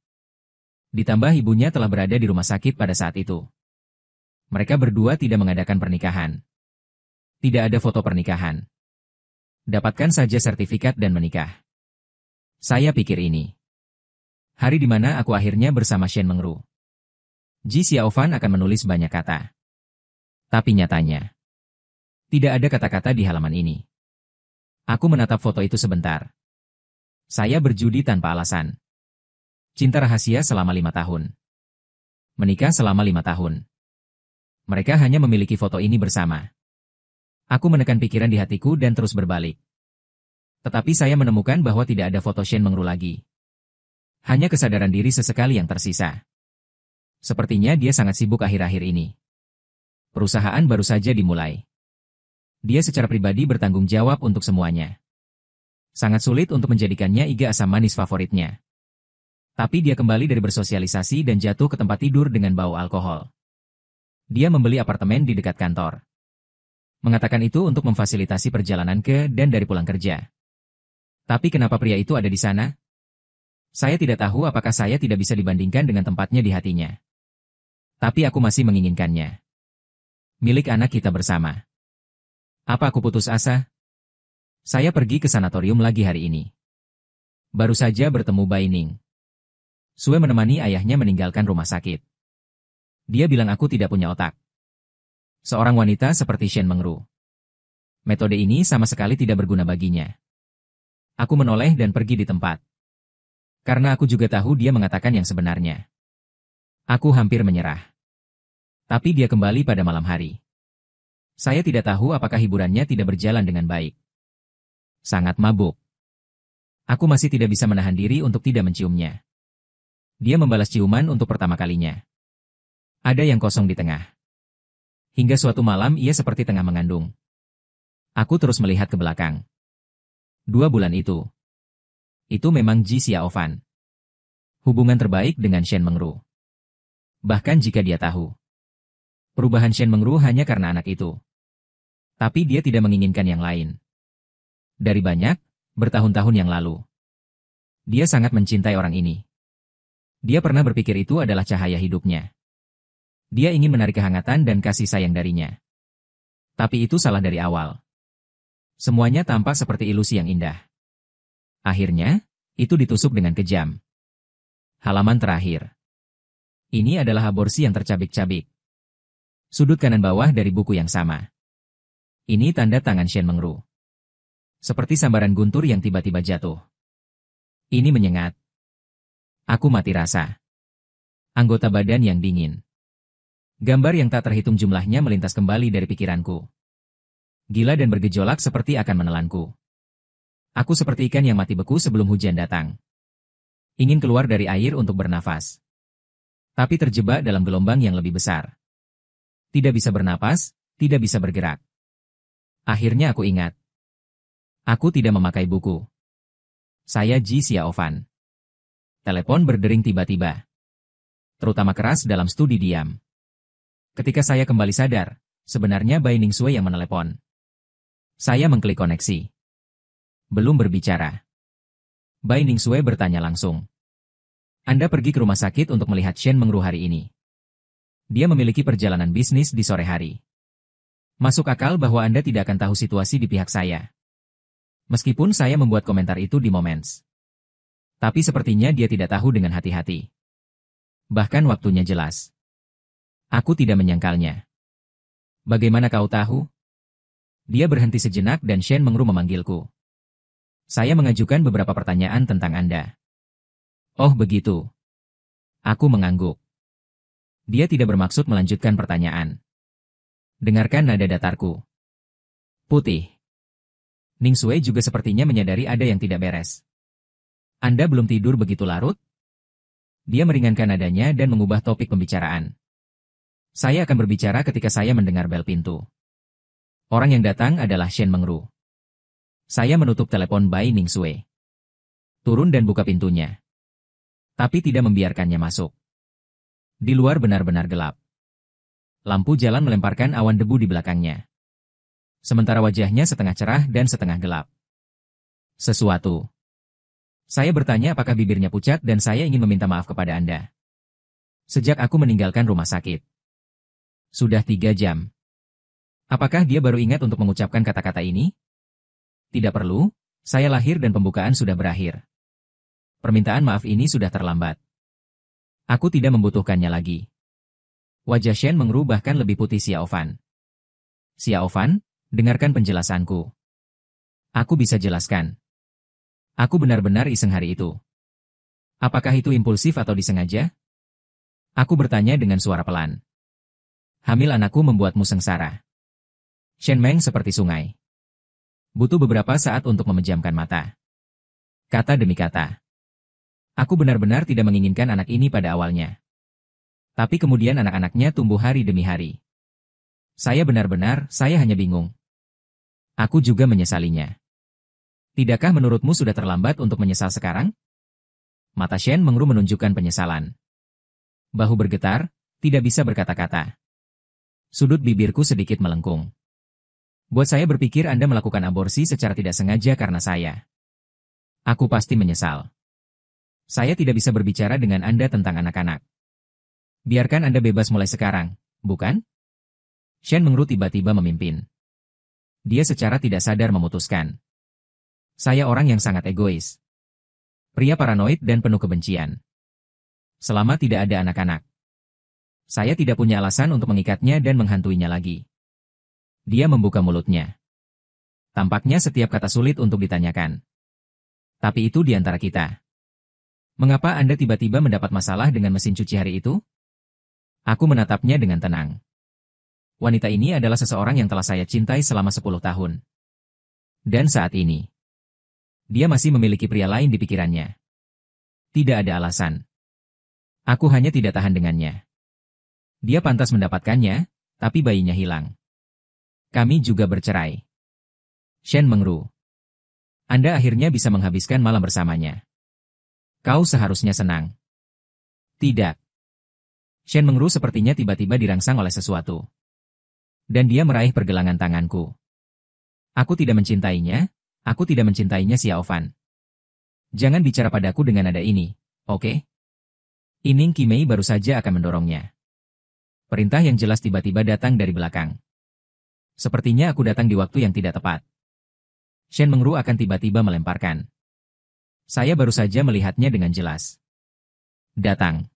Ditambah ibunya telah berada di rumah sakit pada saat itu. Mereka berdua tidak mengadakan pernikahan. Tidak ada foto pernikahan. Dapatkan saja sertifikat dan menikah. Saya pikir ini hari di mana aku akhirnya bersama Shen Mengru. Ji Xiaofan akan menulis banyak kata. Tapi nyatanya, tidak ada kata-kata di halaman ini. Aku menatap foto itu sebentar. Saya berjudi tanpa alasan. Cinta rahasia selama 5 tahun. Menikah selama 5 tahun. Mereka hanya memiliki foto ini bersama. Aku menekan pikiran di hatiku dan terus berbalik. Tetapi saya menemukan bahwa tidak ada foto Shen Mengru lagi. Hanya kesadaran diri sesekali yang tersisa. Sepertinya dia sangat sibuk akhir-akhir ini. Perusahaan baru saja dimulai. Dia secara pribadi bertanggung jawab untuk semuanya. Sangat sulit untuk menjadikannya iga asam manis favoritnya. Tapi dia kembali dari bersosialisasi dan jatuh ke tempat tidur dengan bau alkohol. Dia membeli apartemen di dekat kantor. Mengatakan itu untuk memfasilitasi perjalanan ke dan dari pulang kerja. Tapi kenapa pria itu ada di sana? Saya tidak tahu apakah saya tidak bisa dibandingkan dengan tempatnya di hatinya. Tapi aku masih menginginkannya. Milik anak kita bersama. Apa aku putus asa? Saya pergi ke sanatorium lagi hari ini. Baru saja bertemu Bai Ning. Sue menemani ayahnya meninggalkan rumah sakit. Dia bilang aku tidak punya otak. Seorang wanita seperti Shen Mengru. Metode ini sama sekali tidak berguna baginya. Aku menoleh dan pergi di tempat. Karena aku juga tahu dia mengatakan yang sebenarnya. Aku hampir menyerah. Tapi dia kembali pada malam hari. Saya tidak tahu apakah hiburannya tidak berjalan dengan baik. Sangat mabuk. Aku masih tidak bisa menahan diri untuk tidak menciumnya. Dia membalas ciuman untuk pertama kalinya. Ada yang kosong di tengah. Hingga suatu malam ia seperti tengah mengandung. Aku terus melihat ke belakang. 2 bulan itu. Itu memang Ji Xiaofan. Hubungan terbaik dengan Shen Mengru. Bahkan jika dia tahu. Perubahan Shen Mengru hanya karena anak itu. Tapi dia tidak menginginkan yang lain. Dari banyak, bertahun-tahun yang lalu. Dia sangat mencintai orang ini. Dia pernah berpikir itu adalah cahaya hidupnya. Dia ingin menarik kehangatan dan kasih sayang darinya. Tapi itu salah dari awal. Semuanya tampak seperti ilusi yang indah. Akhirnya, itu ditusuk dengan kejam. Halaman terakhir. Ini adalah aborsi yang tercabik-cabik. Sudut kanan bawah dari buku yang sama. Ini tanda tangan Shen Mengru. Seperti sambaran guntur yang tiba-tiba jatuh. Ini menyengat. Aku mati rasa. Anggota badan yang dingin. Gambar yang tak terhitung jumlahnya melintas kembali dari pikiranku. Gila dan bergejolak seperti akan menelanku. Aku seperti ikan yang mati beku sebelum hujan datang. Ingin keluar dari air untuk bernafas. Tapi terjebak dalam gelombang yang lebih besar. Tidak bisa bernapas, tidak bisa bergerak. Akhirnya aku ingat. Aku tidak memakai buku. Saya Ji Xiaofan. Telepon berdering tiba-tiba. Terutama keras dalam studi diam. Ketika saya kembali sadar, sebenarnya Bai Ningsue yang menelepon. Saya mengklik koneksi. Belum berbicara. Bai Ningsue bertanya langsung. Anda pergi ke rumah sakit untuk melihat Shen Mengru hari ini. Dia memiliki perjalanan bisnis di sore hari. Masuk akal bahwa Anda tidak akan tahu situasi di pihak saya. Meskipun saya membuat komentar itu di Moments. Tapi sepertinya dia tidak tahu dengan hati-hati. Bahkan waktunya jelas. Aku tidak menyangkalnya. Bagaimana kau tahu? Dia berhenti sejenak dan Shen Mengru memanggilku. Saya mengajukan beberapa pertanyaan tentang Anda. Oh begitu. Aku mengangguk. Dia tidak bermaksud melanjutkan pertanyaan. Dengarkan nada datarku. Putih. Ningsue juga sepertinya menyadari ada yang tidak beres. Anda belum tidur begitu larut? Dia meringankan nadanya dan mengubah topik pembicaraan. Saya akan berbicara ketika saya mendengar bel pintu. Orang yang datang adalah Shen Mengru. Saya menutup telepon Bai Ningsue. Turun dan buka pintunya. Tapi tidak membiarkannya masuk. Di luar benar-benar gelap. Lampu jalan melemparkan awan debu di belakangnya. Sementara wajahnya setengah cerah dan setengah gelap. Sesuatu. Saya bertanya apakah bibirnya pucat dan saya ingin meminta maaf kepada Anda. Sejak aku meninggalkan rumah sakit. Sudah 3 jam. Apakah dia baru ingat untuk mengucapkan kata-kata ini? Tidak perlu, saya lahir dan pembukaan sudah berakhir. Permintaan maaf ini sudah terlambat. Aku tidak membutuhkannya lagi. Wajah Shen Mengru bahkan lebih putih Xiaofan. Xiaofan, dengarkan penjelasanku. Aku bisa jelaskan. Aku benar-benar iseng hari itu. Apakah itu impulsif atau disengaja? Aku bertanya dengan suara pelan. Hamil anakku membuatmu sengsara. Shen Meng seperti sungai. Butuh beberapa saat untuk memejamkan mata. Kata demi kata. Aku benar-benar tidak menginginkan anak ini pada awalnya. Tapi kemudian anak-anaknya tumbuh hari demi hari. Saya hanya bingung. Aku juga menyesalinya. Tidakkah menurutmu sudah terlambat untuk menyesal sekarang? Mata Shen Mengru menunjukkan penyesalan. Bahu bergetar, tidak bisa berkata-kata. Sudut bibirku sedikit melengkung. Buat saya berpikir Anda melakukan aborsi secara tidak sengaja karena saya. Aku pasti menyesal. Saya tidak bisa berbicara dengan Anda tentang anak-anak. Biarkan Anda bebas mulai sekarang, bukan? Shen Mengru tiba-tiba memimpin. Dia secara tidak sadar memutuskan. Saya orang yang sangat egois. Pria paranoid dan penuh kebencian. Selama tidak ada anak-anak. Saya tidak punya alasan untuk mengikatnya dan menghantuinya lagi. Dia membuka mulutnya. Tampaknya setiap kata sulit untuk ditanyakan. Tapi itu di antara kita. Mengapa Anda tiba-tiba mendapat masalah dengan mesin cuci hari itu? Aku menatapnya dengan tenang. Wanita ini adalah seseorang yang telah saya cintai selama 10 tahun. Dan saat ini, dia masih memiliki pria lain di pikirannya. Tidak ada alasan. Aku hanya tidak tahan dengannya. Dia pantas mendapatkannya, tapi bayinya hilang. Kami juga bercerai. Shen Mengru. Anda akhirnya bisa menghabiskan malam bersamanya. Kau seharusnya senang. Tidak. Shen Mengru sepertinya tiba-tiba dirangsang oleh sesuatu. Dan dia meraih pergelangan tanganku. Aku tidak mencintainya, Xiaofan. Jangan bicara padaku dengan nada ini, oke? Ining Qimei baru saja akan mendorongnya. Perintah yang jelas tiba-tiba datang dari belakang. Sepertinya aku datang di waktu yang tidak tepat. Shen Mengru akan tiba-tiba melemparkan. Saya baru saja melihatnya dengan jelas. Datang.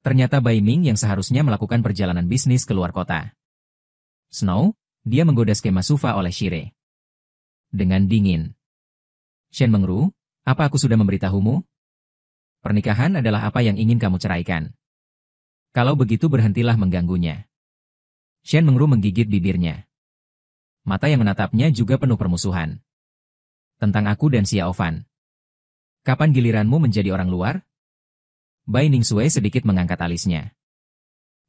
Ternyata Bai Ming yang seharusnya melakukan perjalanan bisnis ke luar kota. Snow, dia menggoda skema Sufa oleh Shire. Dengan dingin. Shen Mengru, apa aku sudah memberitahumu? Pernikahan adalah apa yang ingin kamu ceraikan. Kalau begitu berhentilah mengganggunya. Shen Mengru menggigit bibirnya. Mata yang menatapnya juga penuh permusuhan. Tentang aku dan Xiaofan. Kapan giliranmu menjadi orang luar? Bai Ningsue sedikit mengangkat alisnya.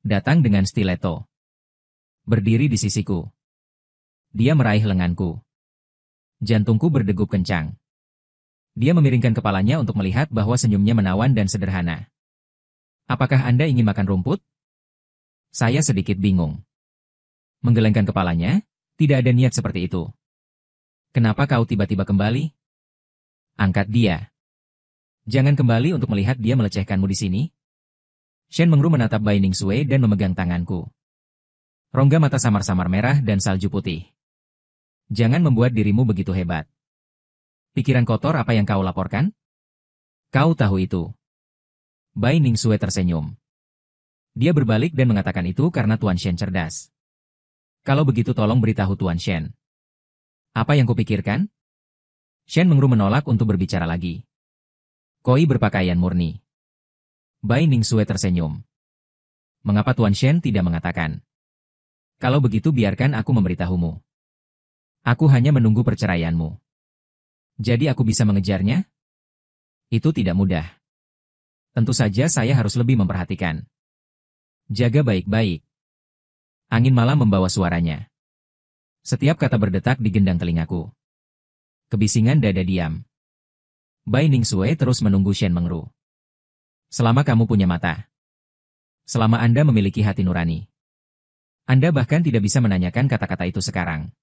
Datang dengan stiletto. Berdiri di sisiku. Dia meraih lenganku. Jantungku berdegup kencang. Dia memiringkan kepalanya untuk melihat bahwa senyumnya menawan dan sederhana. Apakah Anda ingin makan rumput? Saya sedikit bingung. Menggelengkan kepalanya, tidak ada niat seperti itu. Kenapa kau tiba-tiba kembali? Angkat dia. Jangan kembali untuk melihat dia melecehkanmu di sini. Shen Mengru menatap Bai Ningsue dan memegang tanganku. Rongga mata samar-samar merah dan salju putih. Jangan membuat dirimu begitu hebat. Pikiran kotor apa yang kau laporkan? Kau tahu itu. Bai Ningsue tersenyum. Dia berbalik dan mengatakan itu karena Tuan Shen cerdas. Kalau begitu tolong beritahu Tuan Shen. Apa yang kupikirkan? Shen Mengru menolak untuk berbicara lagi. Koi berpakaian murni. Bai Ningsue tersenyum. Mengapa Tuan Shen tidak mengatakan? Kalau begitu biarkan aku memberitahumu. Aku hanya menunggu perceraianmu. Jadi aku bisa mengejarnya? Itu tidak mudah. Tentu saja saya harus lebih memperhatikan. Jaga baik-baik. Angin malam membawa suaranya. Setiap kata berdetak di gendang telingaku. Kebisingan dada diam. Bai Ningsue terus menunggu Shen Mengru. Selama kamu punya mata. Selama Anda memiliki hati nurani. Anda bahkan tidak bisa menanyakan kata-kata itu sekarang.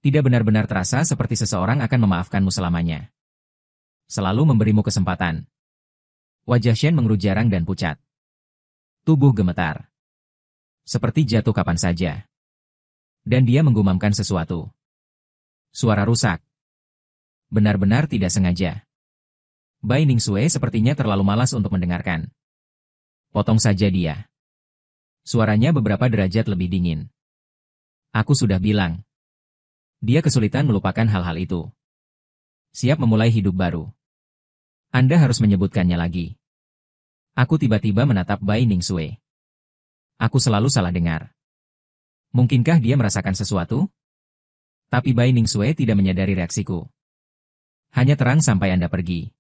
Tidak benar-benar terasa seperti seseorang akan memaafkanmu selamanya. Selalu memberimu kesempatan. Wajah Shen Mengru jarang dan pucat. Tubuh gemetar. Seperti jatuh kapan saja. Dan dia menggumamkan sesuatu. Suara rusak. Benar-benar tidak sengaja. Bai Ningsue sepertinya terlalu malas untuk mendengarkan. Potong saja dia. Suaranya beberapa derajat lebih dingin. Aku sudah bilang. Dia kesulitan melupakan hal-hal itu. Siap memulai hidup baru. Anda harus menyebutkannya lagi. Aku tiba-tiba menatap Bai Ningsue. Aku selalu salah dengar. Mungkinkah dia merasakan sesuatu? Tapi Bai Ningsue tidak menyadari reaksiku. Hanya terang sampai Anda pergi.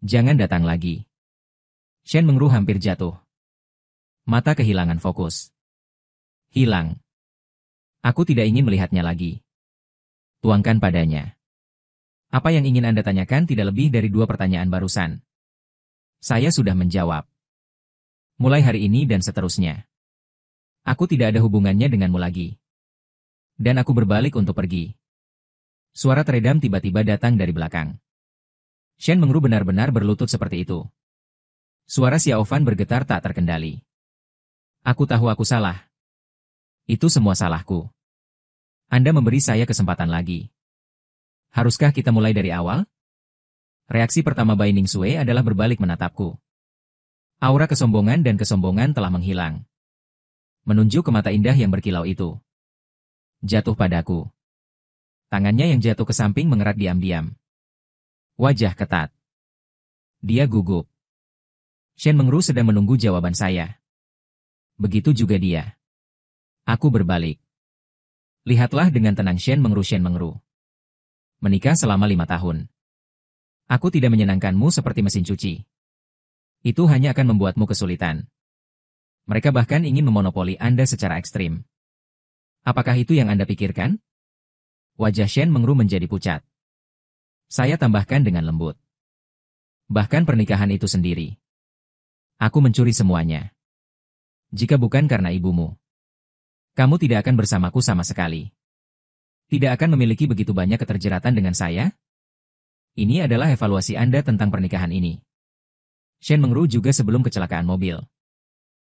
Jangan datang lagi. Shen Mengru hampir jatuh. Mata kehilangan fokus. Hilang. Aku tidak ingin melihatnya lagi. Tuangkan padanya. Apa yang ingin Anda tanyakan tidak lebih dari 2 pertanyaan barusan. Saya sudah menjawab. Mulai hari ini dan seterusnya. Aku tidak ada hubungannya denganmu lagi. Dan aku berbalik untuk pergi. Suara teredam tiba-tiba datang dari belakang. Shen Mengru benar-benar berlutut seperti itu. Suara Xiao Fan bergetar tak terkendali. Aku tahu aku salah. Itu semua salahku. Anda memberi saya kesempatan lagi. Haruskah kita mulai dari awal? Reaksi pertama Bai Ningsue adalah berbalik menatapku. Aura kesombongan dan kesombongan telah menghilang. Menunjuk ke mata indah yang berkilau itu. Jatuh padaku. Tangannya yang jatuh ke samping mengerat diam-diam. Wajah ketat. Dia gugup. Shen Mengru sedang menunggu jawaban saya. Begitu juga dia. Aku berbalik. Lihatlah dengan tenang Shen Mengru. Menikah selama 5 tahun. Aku tidak menyenangkanmu seperti mesin cuci. Itu hanya akan membuatmu kesulitan. Mereka bahkan ingin memonopoli Anda secara ekstrim. Apakah itu yang Anda pikirkan? Wajah Shen Mengru menjadi pucat. Saya tambahkan dengan lembut. Bahkan pernikahan itu sendiri. Aku mencuri semuanya. Jika bukan karena ibumu, kamu tidak akan bersamaku sama sekali. Tidak akan memiliki begitu banyak keterjeratan dengan saya? Ini adalah evaluasi Anda tentang pernikahan ini. Shen Mengru juga sebelum kecelakaan mobil.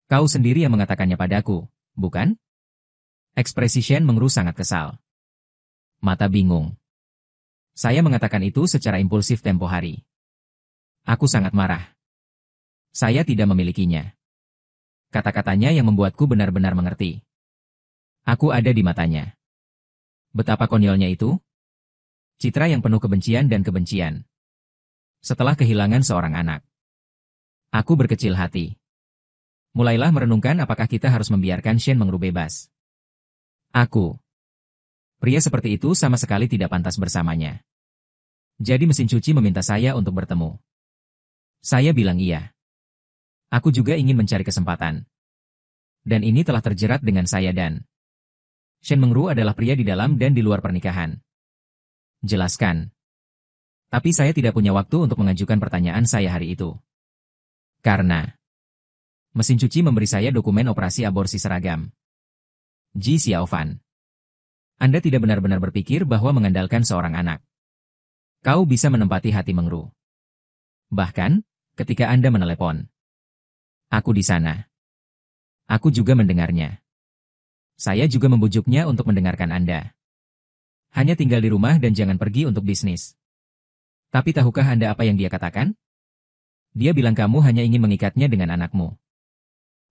Kau sendiri yang mengatakannya padaku, bukan? Ekspresi Shen Mengru sangat kesal. Mata bingung. Saya mengatakan itu secara impulsif tempo hari. Aku sangat marah. Saya tidak memilikinya. Kata-katanya yang membuatku benar-benar mengerti. Aku ada di matanya. Betapa konyolnya itu? Citra yang penuh kebencian dan kebencian. Setelah kehilangan seorang anak. Aku berkecil hati. Mulailah merenungkan apakah kita harus membiarkan Shen Mengru bebas. Aku. Pria seperti itu sama sekali tidak pantas bersamanya. Jadi mesin cuci meminta saya untuk bertemu. Saya bilang iya. Aku juga ingin mencari kesempatan. Dan ini telah terjerat dengan saya dan Shen Mengru adalah pria di dalam dan di luar pernikahan. Jelaskan. Tapi saya tidak punya waktu untuk mengajukan pertanyaan saya hari itu. Karena mesin cuci memberi saya dokumen operasi aborsi seragam. Ji Xiaofan. Anda tidak benar-benar berpikir bahwa mengandalkan seorang anak kau bisa menempati hati Mengru. Bahkan, ketika Anda menelepon. Aku di sana. Aku juga mendengarnya. Saya juga membujuknya untuk mendengarkan Anda. Hanya tinggal di rumah dan jangan pergi untuk bisnis. Tapi tahukah Anda apa yang dia katakan? Dia bilang kamu hanya ingin mengikatnya dengan anakmu.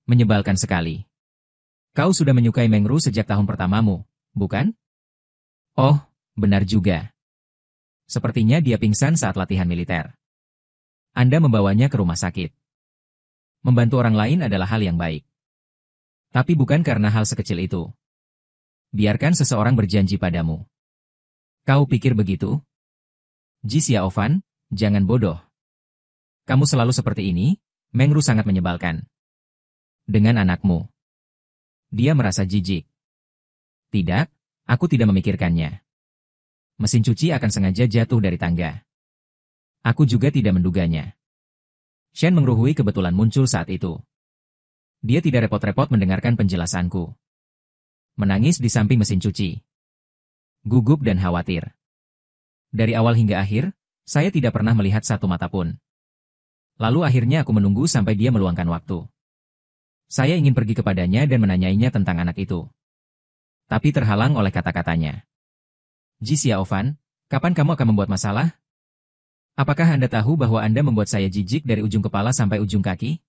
Menyebalkan sekali. Kau sudah menyukai Mengru sejak tahun pertamamu, bukan? Oh, benar juga. Sepertinya dia pingsan saat latihan militer. Anda membawanya ke rumah sakit. Membantu orang lain adalah hal yang baik. Tapi bukan karena hal sekecil itu. Biarkan seseorang berjanji padamu. Kau pikir begitu? Ji Xiaofan, jangan bodoh. Kamu selalu seperti ini, Mengru sangat menyebalkan. Dengan anakmu. Dia merasa jijik. Tidak, aku tidak memikirkannya. Mesin cuci akan sengaja jatuh dari tangga. Aku juga tidak menduganya. Shen Mengruhui kebetulan muncul saat itu. Dia tidak repot-repot mendengarkan penjelasanku. Menangis di samping mesin cuci. Gugup dan khawatir. Dari awal hingga akhir, saya tidak pernah melihat satu mata pun. Lalu akhirnya aku menunggu sampai dia meluangkan waktu. Saya ingin pergi kepadanya dan menanyainya tentang anak itu. Tapi terhalang oleh kata-katanya. Ji Xiaofan, kapan kamu akan membuat masalah? Apakah Anda tahu bahwa Anda membuat saya jijik dari ujung kepala sampai ujung kaki?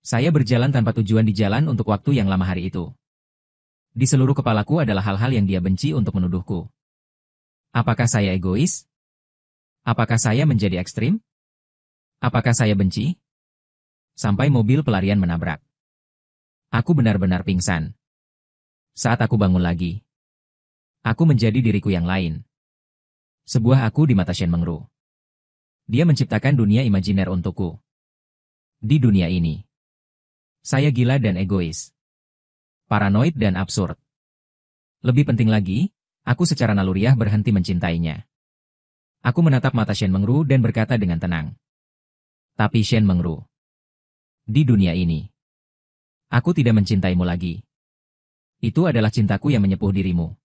Saya berjalan tanpa tujuan di jalan untuk waktu yang lama hari itu. Di seluruh kepalaku adalah hal-hal yang dia benci untuk menuduhku. Apakah saya egois? Apakah saya menjadi ekstrim? Apakah saya benci? Sampai mobil pelarian menabrak. Aku benar-benar pingsan. Saat aku bangun lagi, aku menjadi diriku yang lain. Sebuah aku di mata Shen Mengru. Dia menciptakan dunia imajiner untukku. Di dunia ini, saya gila dan egois. Paranoid dan absurd. Lebih penting lagi, aku secara naluriah berhenti mencintainya. Aku menatap mata Shen Mengru dan berkata dengan tenang. Tapi Shen Mengru, di dunia ini, aku tidak mencintaimu lagi. Itu adalah cintaku yang menyepuh dirimu.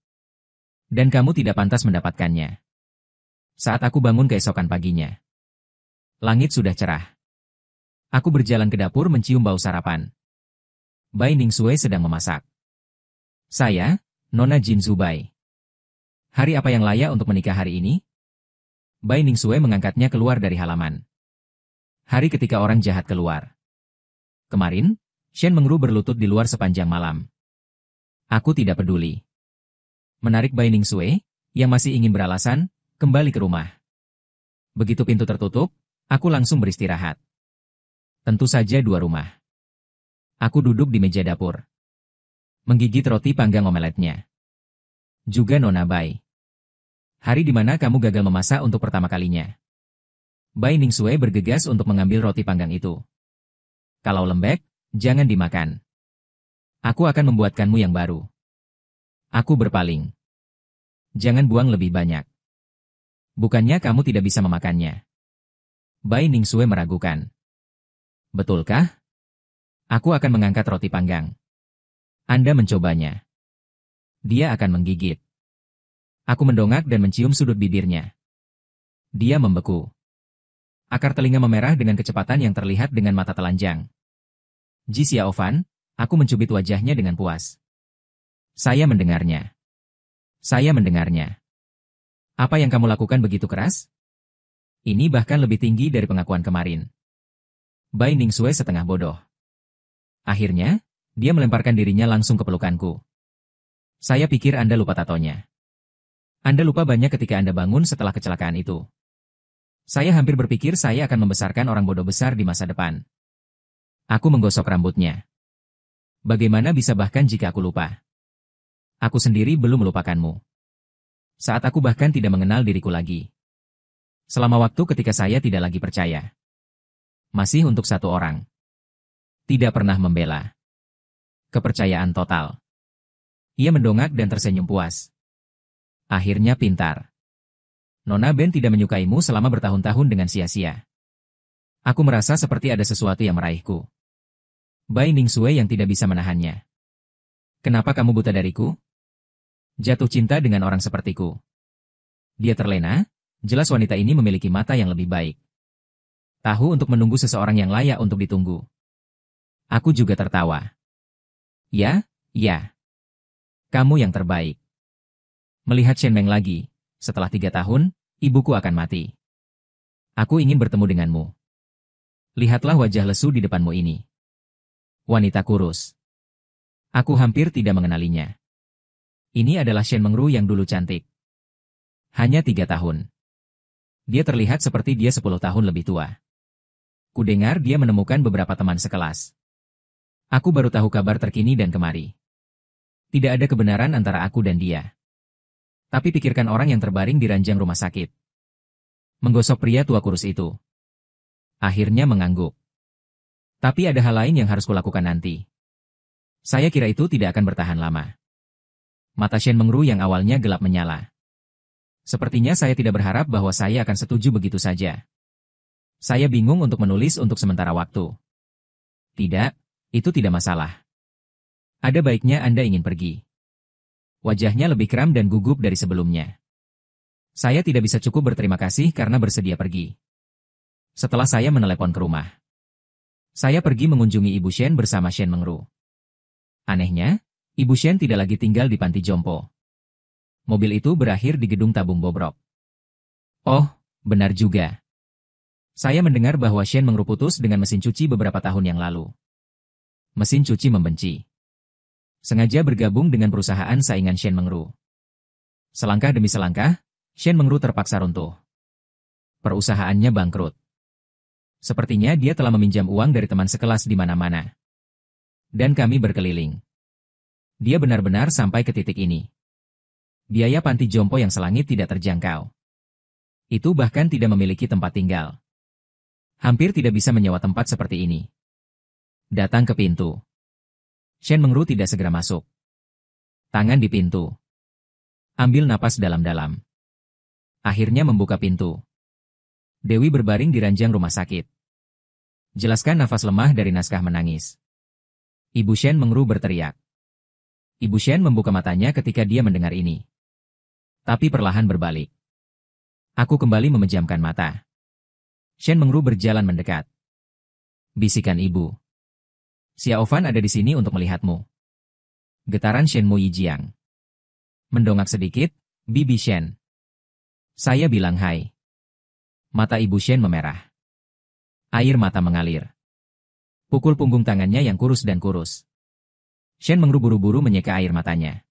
Dan kamu tidak pantas mendapatkannya. Saat aku bangun keesokan paginya, langit sudah cerah. Aku berjalan ke dapur mencium bau sarapan. Bai Ningsue sedang memasak. Saya, Nona Jin Zubai. Hari apa yang layak untuk menikah hari ini? Bai Ningsue mengangkatnya keluar dari halaman. Hari ketika orang jahat keluar. Kemarin, Shen Mengru berlutut di luar sepanjang malam. Aku tidak peduli. Menarik Bai Ningsue, yang masih ingin beralasan, kembali ke rumah. Begitu pintu tertutup, aku langsung beristirahat. Tentu saja 2 rumah. Aku duduk di meja dapur. Menggigit roti panggang omeletnya. Juga Nona Bai. Hari di mana kamu gagal memasak untuk pertama kalinya. Bai Ningsue bergegas untuk mengambil roti panggang itu. Kalau lembek, jangan dimakan. Aku akan membuatkanmu yang baru. Aku berpaling. Jangan buang lebih banyak. Bukannya kamu tidak bisa memakannya. Bai Ningsue meragukan. Betulkah? Aku akan mengangkat roti panggang. Anda mencobanya. Dia akan menggigit. Aku mendongak dan mencium sudut bibirnya. Dia membeku. Akar telinga memerah dengan kecepatan yang terlihat dengan mata telanjang. Ji Xiaofan, aku mencubit wajahnya dengan puas. Saya mendengarnya. Saya mendengarnya. Apa yang kamu lakukan begitu keras? Ini bahkan lebih tinggi dari pengakuan kemarin. Bai Ningsue setengah bodoh. Akhirnya, dia melemparkan dirinya langsung ke pelukanku. Saya pikir Anda lupa tatonya. Anda lupa banyak ketika Anda bangun setelah kecelakaan itu. Saya hampir berpikir saya akan membesarkan orang bodoh besar di masa depan. Aku menggosok rambutnya. Bagaimana bisa bahkan jika aku lupa? Aku sendiri belum melupakanmu. Saat aku bahkan tidak mengenal diriku lagi. Selama waktu ketika saya tidak lagi percaya. Masih untuk 1 orang. Tidak pernah membela. Kepercayaan total. Ia mendongak dan tersenyum puas. Akhirnya pintar. Nona Ben tidak menyukaimu selama bertahun-tahun dengan sia-sia. Aku merasa seperti ada sesuatu yang meraihku. Bai Ningsue yang tidak bisa menahannya. Kenapa kamu buta dariku? Jatuh cinta dengan orang sepertiku. Dia terlena, jelas wanita ini memiliki mata yang lebih baik. Tahu untuk menunggu seseorang yang layak untuk ditunggu. Aku juga tertawa. Ya, ya. Kamu yang terbaik. Melihat Shen Meng lagi, setelah 3 tahun, ibuku akan mati. Aku ingin bertemu denganmu. Lihatlah wajah lesu di depanmu ini. Wanita kurus. Aku hampir tidak mengenalinya. Ini adalah Shen Mengru yang dulu cantik. Hanya 3 tahun. Dia terlihat seperti dia 10 tahun lebih tua. Kudengar dia menemukan beberapa teman sekelas. Aku baru tahu kabar terkini dan kemari. Tidak ada kebenaran antara aku dan dia. Tapi pikirkan orang yang terbaring di ranjang rumah sakit. Menggosok pria tua kurus itu. Akhirnya mengangguk. Tapi ada hal lain yang harus kulakukan nanti. Saya kira itu tidak akan bertahan lama. Mata Shen Mengru yang awalnya gelap menyala. Sepertinya saya tidak berharap bahwa saya akan setuju begitu saja. Saya bingung untuk menulis untuk sementara waktu. Tidak, itu tidak masalah. Ada baiknya Anda ingin pergi. Wajahnya lebih kram dan gugup dari sebelumnya. Saya tidak bisa cukup berterima kasih karena bersedia pergi. Setelah saya menelepon ke rumah. Saya pergi mengunjungi Ibu Shen bersama Shen Mengru. Anehnya, Ibu Shen tidak lagi tinggal di panti jompo. Mobil itu berakhir di gedung tabung bobrok. Oh, benar juga. Saya mendengar bahwa Shen Mengru putus dengan mesin cuci beberapa tahun yang lalu. Mesin cuci membenci. Sengaja bergabung dengan perusahaan saingan Shen Mengru. Selangkah demi selangkah, Shen Mengru terpaksa runtuh. Perusahaannya bangkrut. Sepertinya dia telah meminjam uang dari teman sekelas di mana-mana. Dan kami berkeliling. Dia benar-benar sampai ke titik ini. Biaya panti jompo yang selangit tidak terjangkau. Itu bahkan tidak memiliki tempat tinggal. Hampir tidak bisa menyewa tempat seperti ini. Datang ke pintu. Shen Mengru tidak segera masuk. Tangan di pintu. Ambil napas dalam-dalam. Akhirnya membuka pintu. Dewi berbaring di ranjang rumah sakit. Jelaskan nafas lemah dari naskah menangis. Ibu Shen Mengru berteriak. Ibu Shen membuka matanya ketika dia mendengar ini. Tapi perlahan berbalik. Aku kembali memejamkan mata. Shen Mengru berjalan mendekat. Bisikan ibu. Xiaofan ada di sini untuk melihatmu. Getaran Shen Mu Yijiang. Mendongak sedikit, Bibi Shen. Saya bilang hai. Mata Ibu Shen memerah. Air mata mengalir. Pukul punggung tangannya yang kurus dan kurus. Shen Mengru buru-buru menyeka air matanya.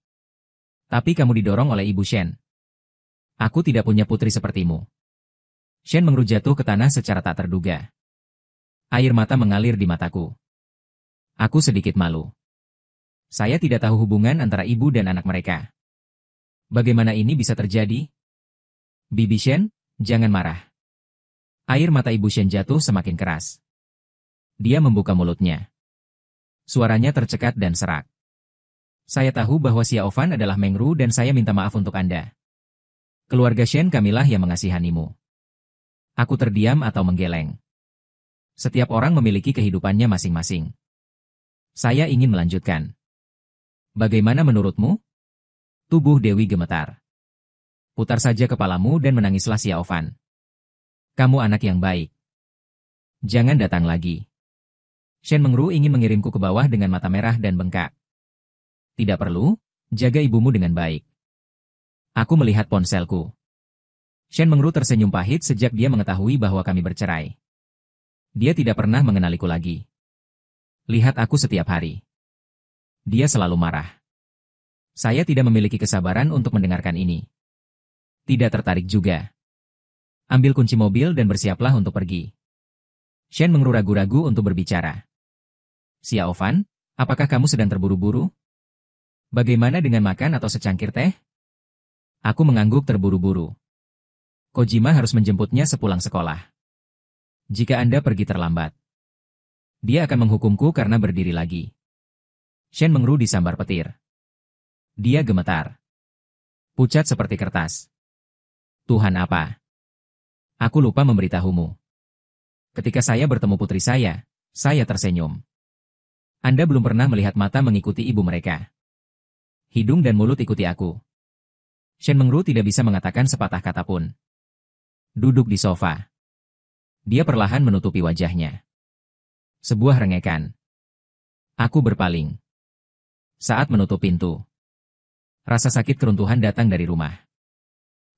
Tapi kamu didorong oleh Ibu Shen. Aku tidak punya putri sepertimu. Shen Mengru jatuh ke tanah secara tak terduga. Air mata mengalir di mataku. Aku sedikit malu. Saya tidak tahu hubungan antara ibu dan anak mereka. Bagaimana ini bisa terjadi? Bibi Shen, jangan marah. Air mata Ibu Shen jatuh semakin keras. Dia membuka mulutnya. Suaranya tercekat dan serak. Saya tahu bahwa Xiaofan adalah Mengru dan saya minta maaf untuk Anda. Keluarga Shen kamilah yang mengasihanimu. Aku terdiam atau menggeleng. Setiap orang memiliki kehidupannya masing-masing. Saya ingin melanjutkan. Bagaimana menurutmu? Tubuh Dewi gemetar. Putar saja kepalamu dan menangislah Xiaofan. Kamu anak yang baik. Jangan datang lagi. Shen Mengru ingin mengirimku ke bawah dengan mata merah dan bengkak. Tidak perlu, jaga ibumu dengan baik. Aku melihat ponselku. Shen Mengru tersenyum pahit sejak dia mengetahui bahwa kami bercerai. Dia tidak pernah mengenaliku lagi. Lihat aku setiap hari. Dia selalu marah. Saya tidak memiliki kesabaran untuk mendengarkan ini. Tidak tertarik juga. Ambil kunci mobil dan bersiaplah untuk pergi. Shen Mengru ragu-ragu untuk berbicara. Xiaofan, apakah kamu sedang terburu-buru? Bagaimana dengan makan atau secangkir teh? Aku mengangguk terburu-buru. Kojima harus menjemputnya sepulang sekolah. Jika Anda pergi terlambat. Dia akan menghukumku karena berdiri lagi. Shen Mengru disambar petir. Dia gemetar. Pucat seperti kertas. Tuhan apa? Aku lupa memberitahumu. Ketika saya bertemu putri saya tersenyum. Anda belum pernah melihat mata mengikuti ibu mereka. Hidung dan mulut ikuti aku. Shen Mengru tidak bisa mengatakan sepatah kata pun. Duduk di sofa. Dia perlahan menutupi wajahnya. Sebuah rengekan. Aku berpaling. Saat menutup pintu. Rasa sakit keruntuhan datang dari rumah.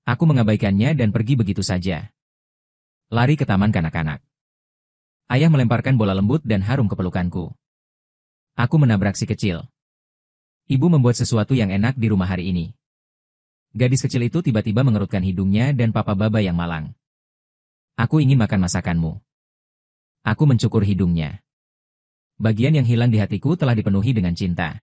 Aku mengabaikannya dan pergi begitu saja. Lari ke taman kanak-kanak. Ayah melemparkan bola lembut dan harum ke pelukanku. Aku menabrak si kecil. Ibu membuat sesuatu yang enak di rumah hari ini. Gadis kecil itu tiba-tiba mengerutkan hidungnya dan papa baba yang malang. Aku ingin makan masakanmu. Aku mencukur hidungnya. Bagian yang hilang di hatiku telah dipenuhi dengan cinta.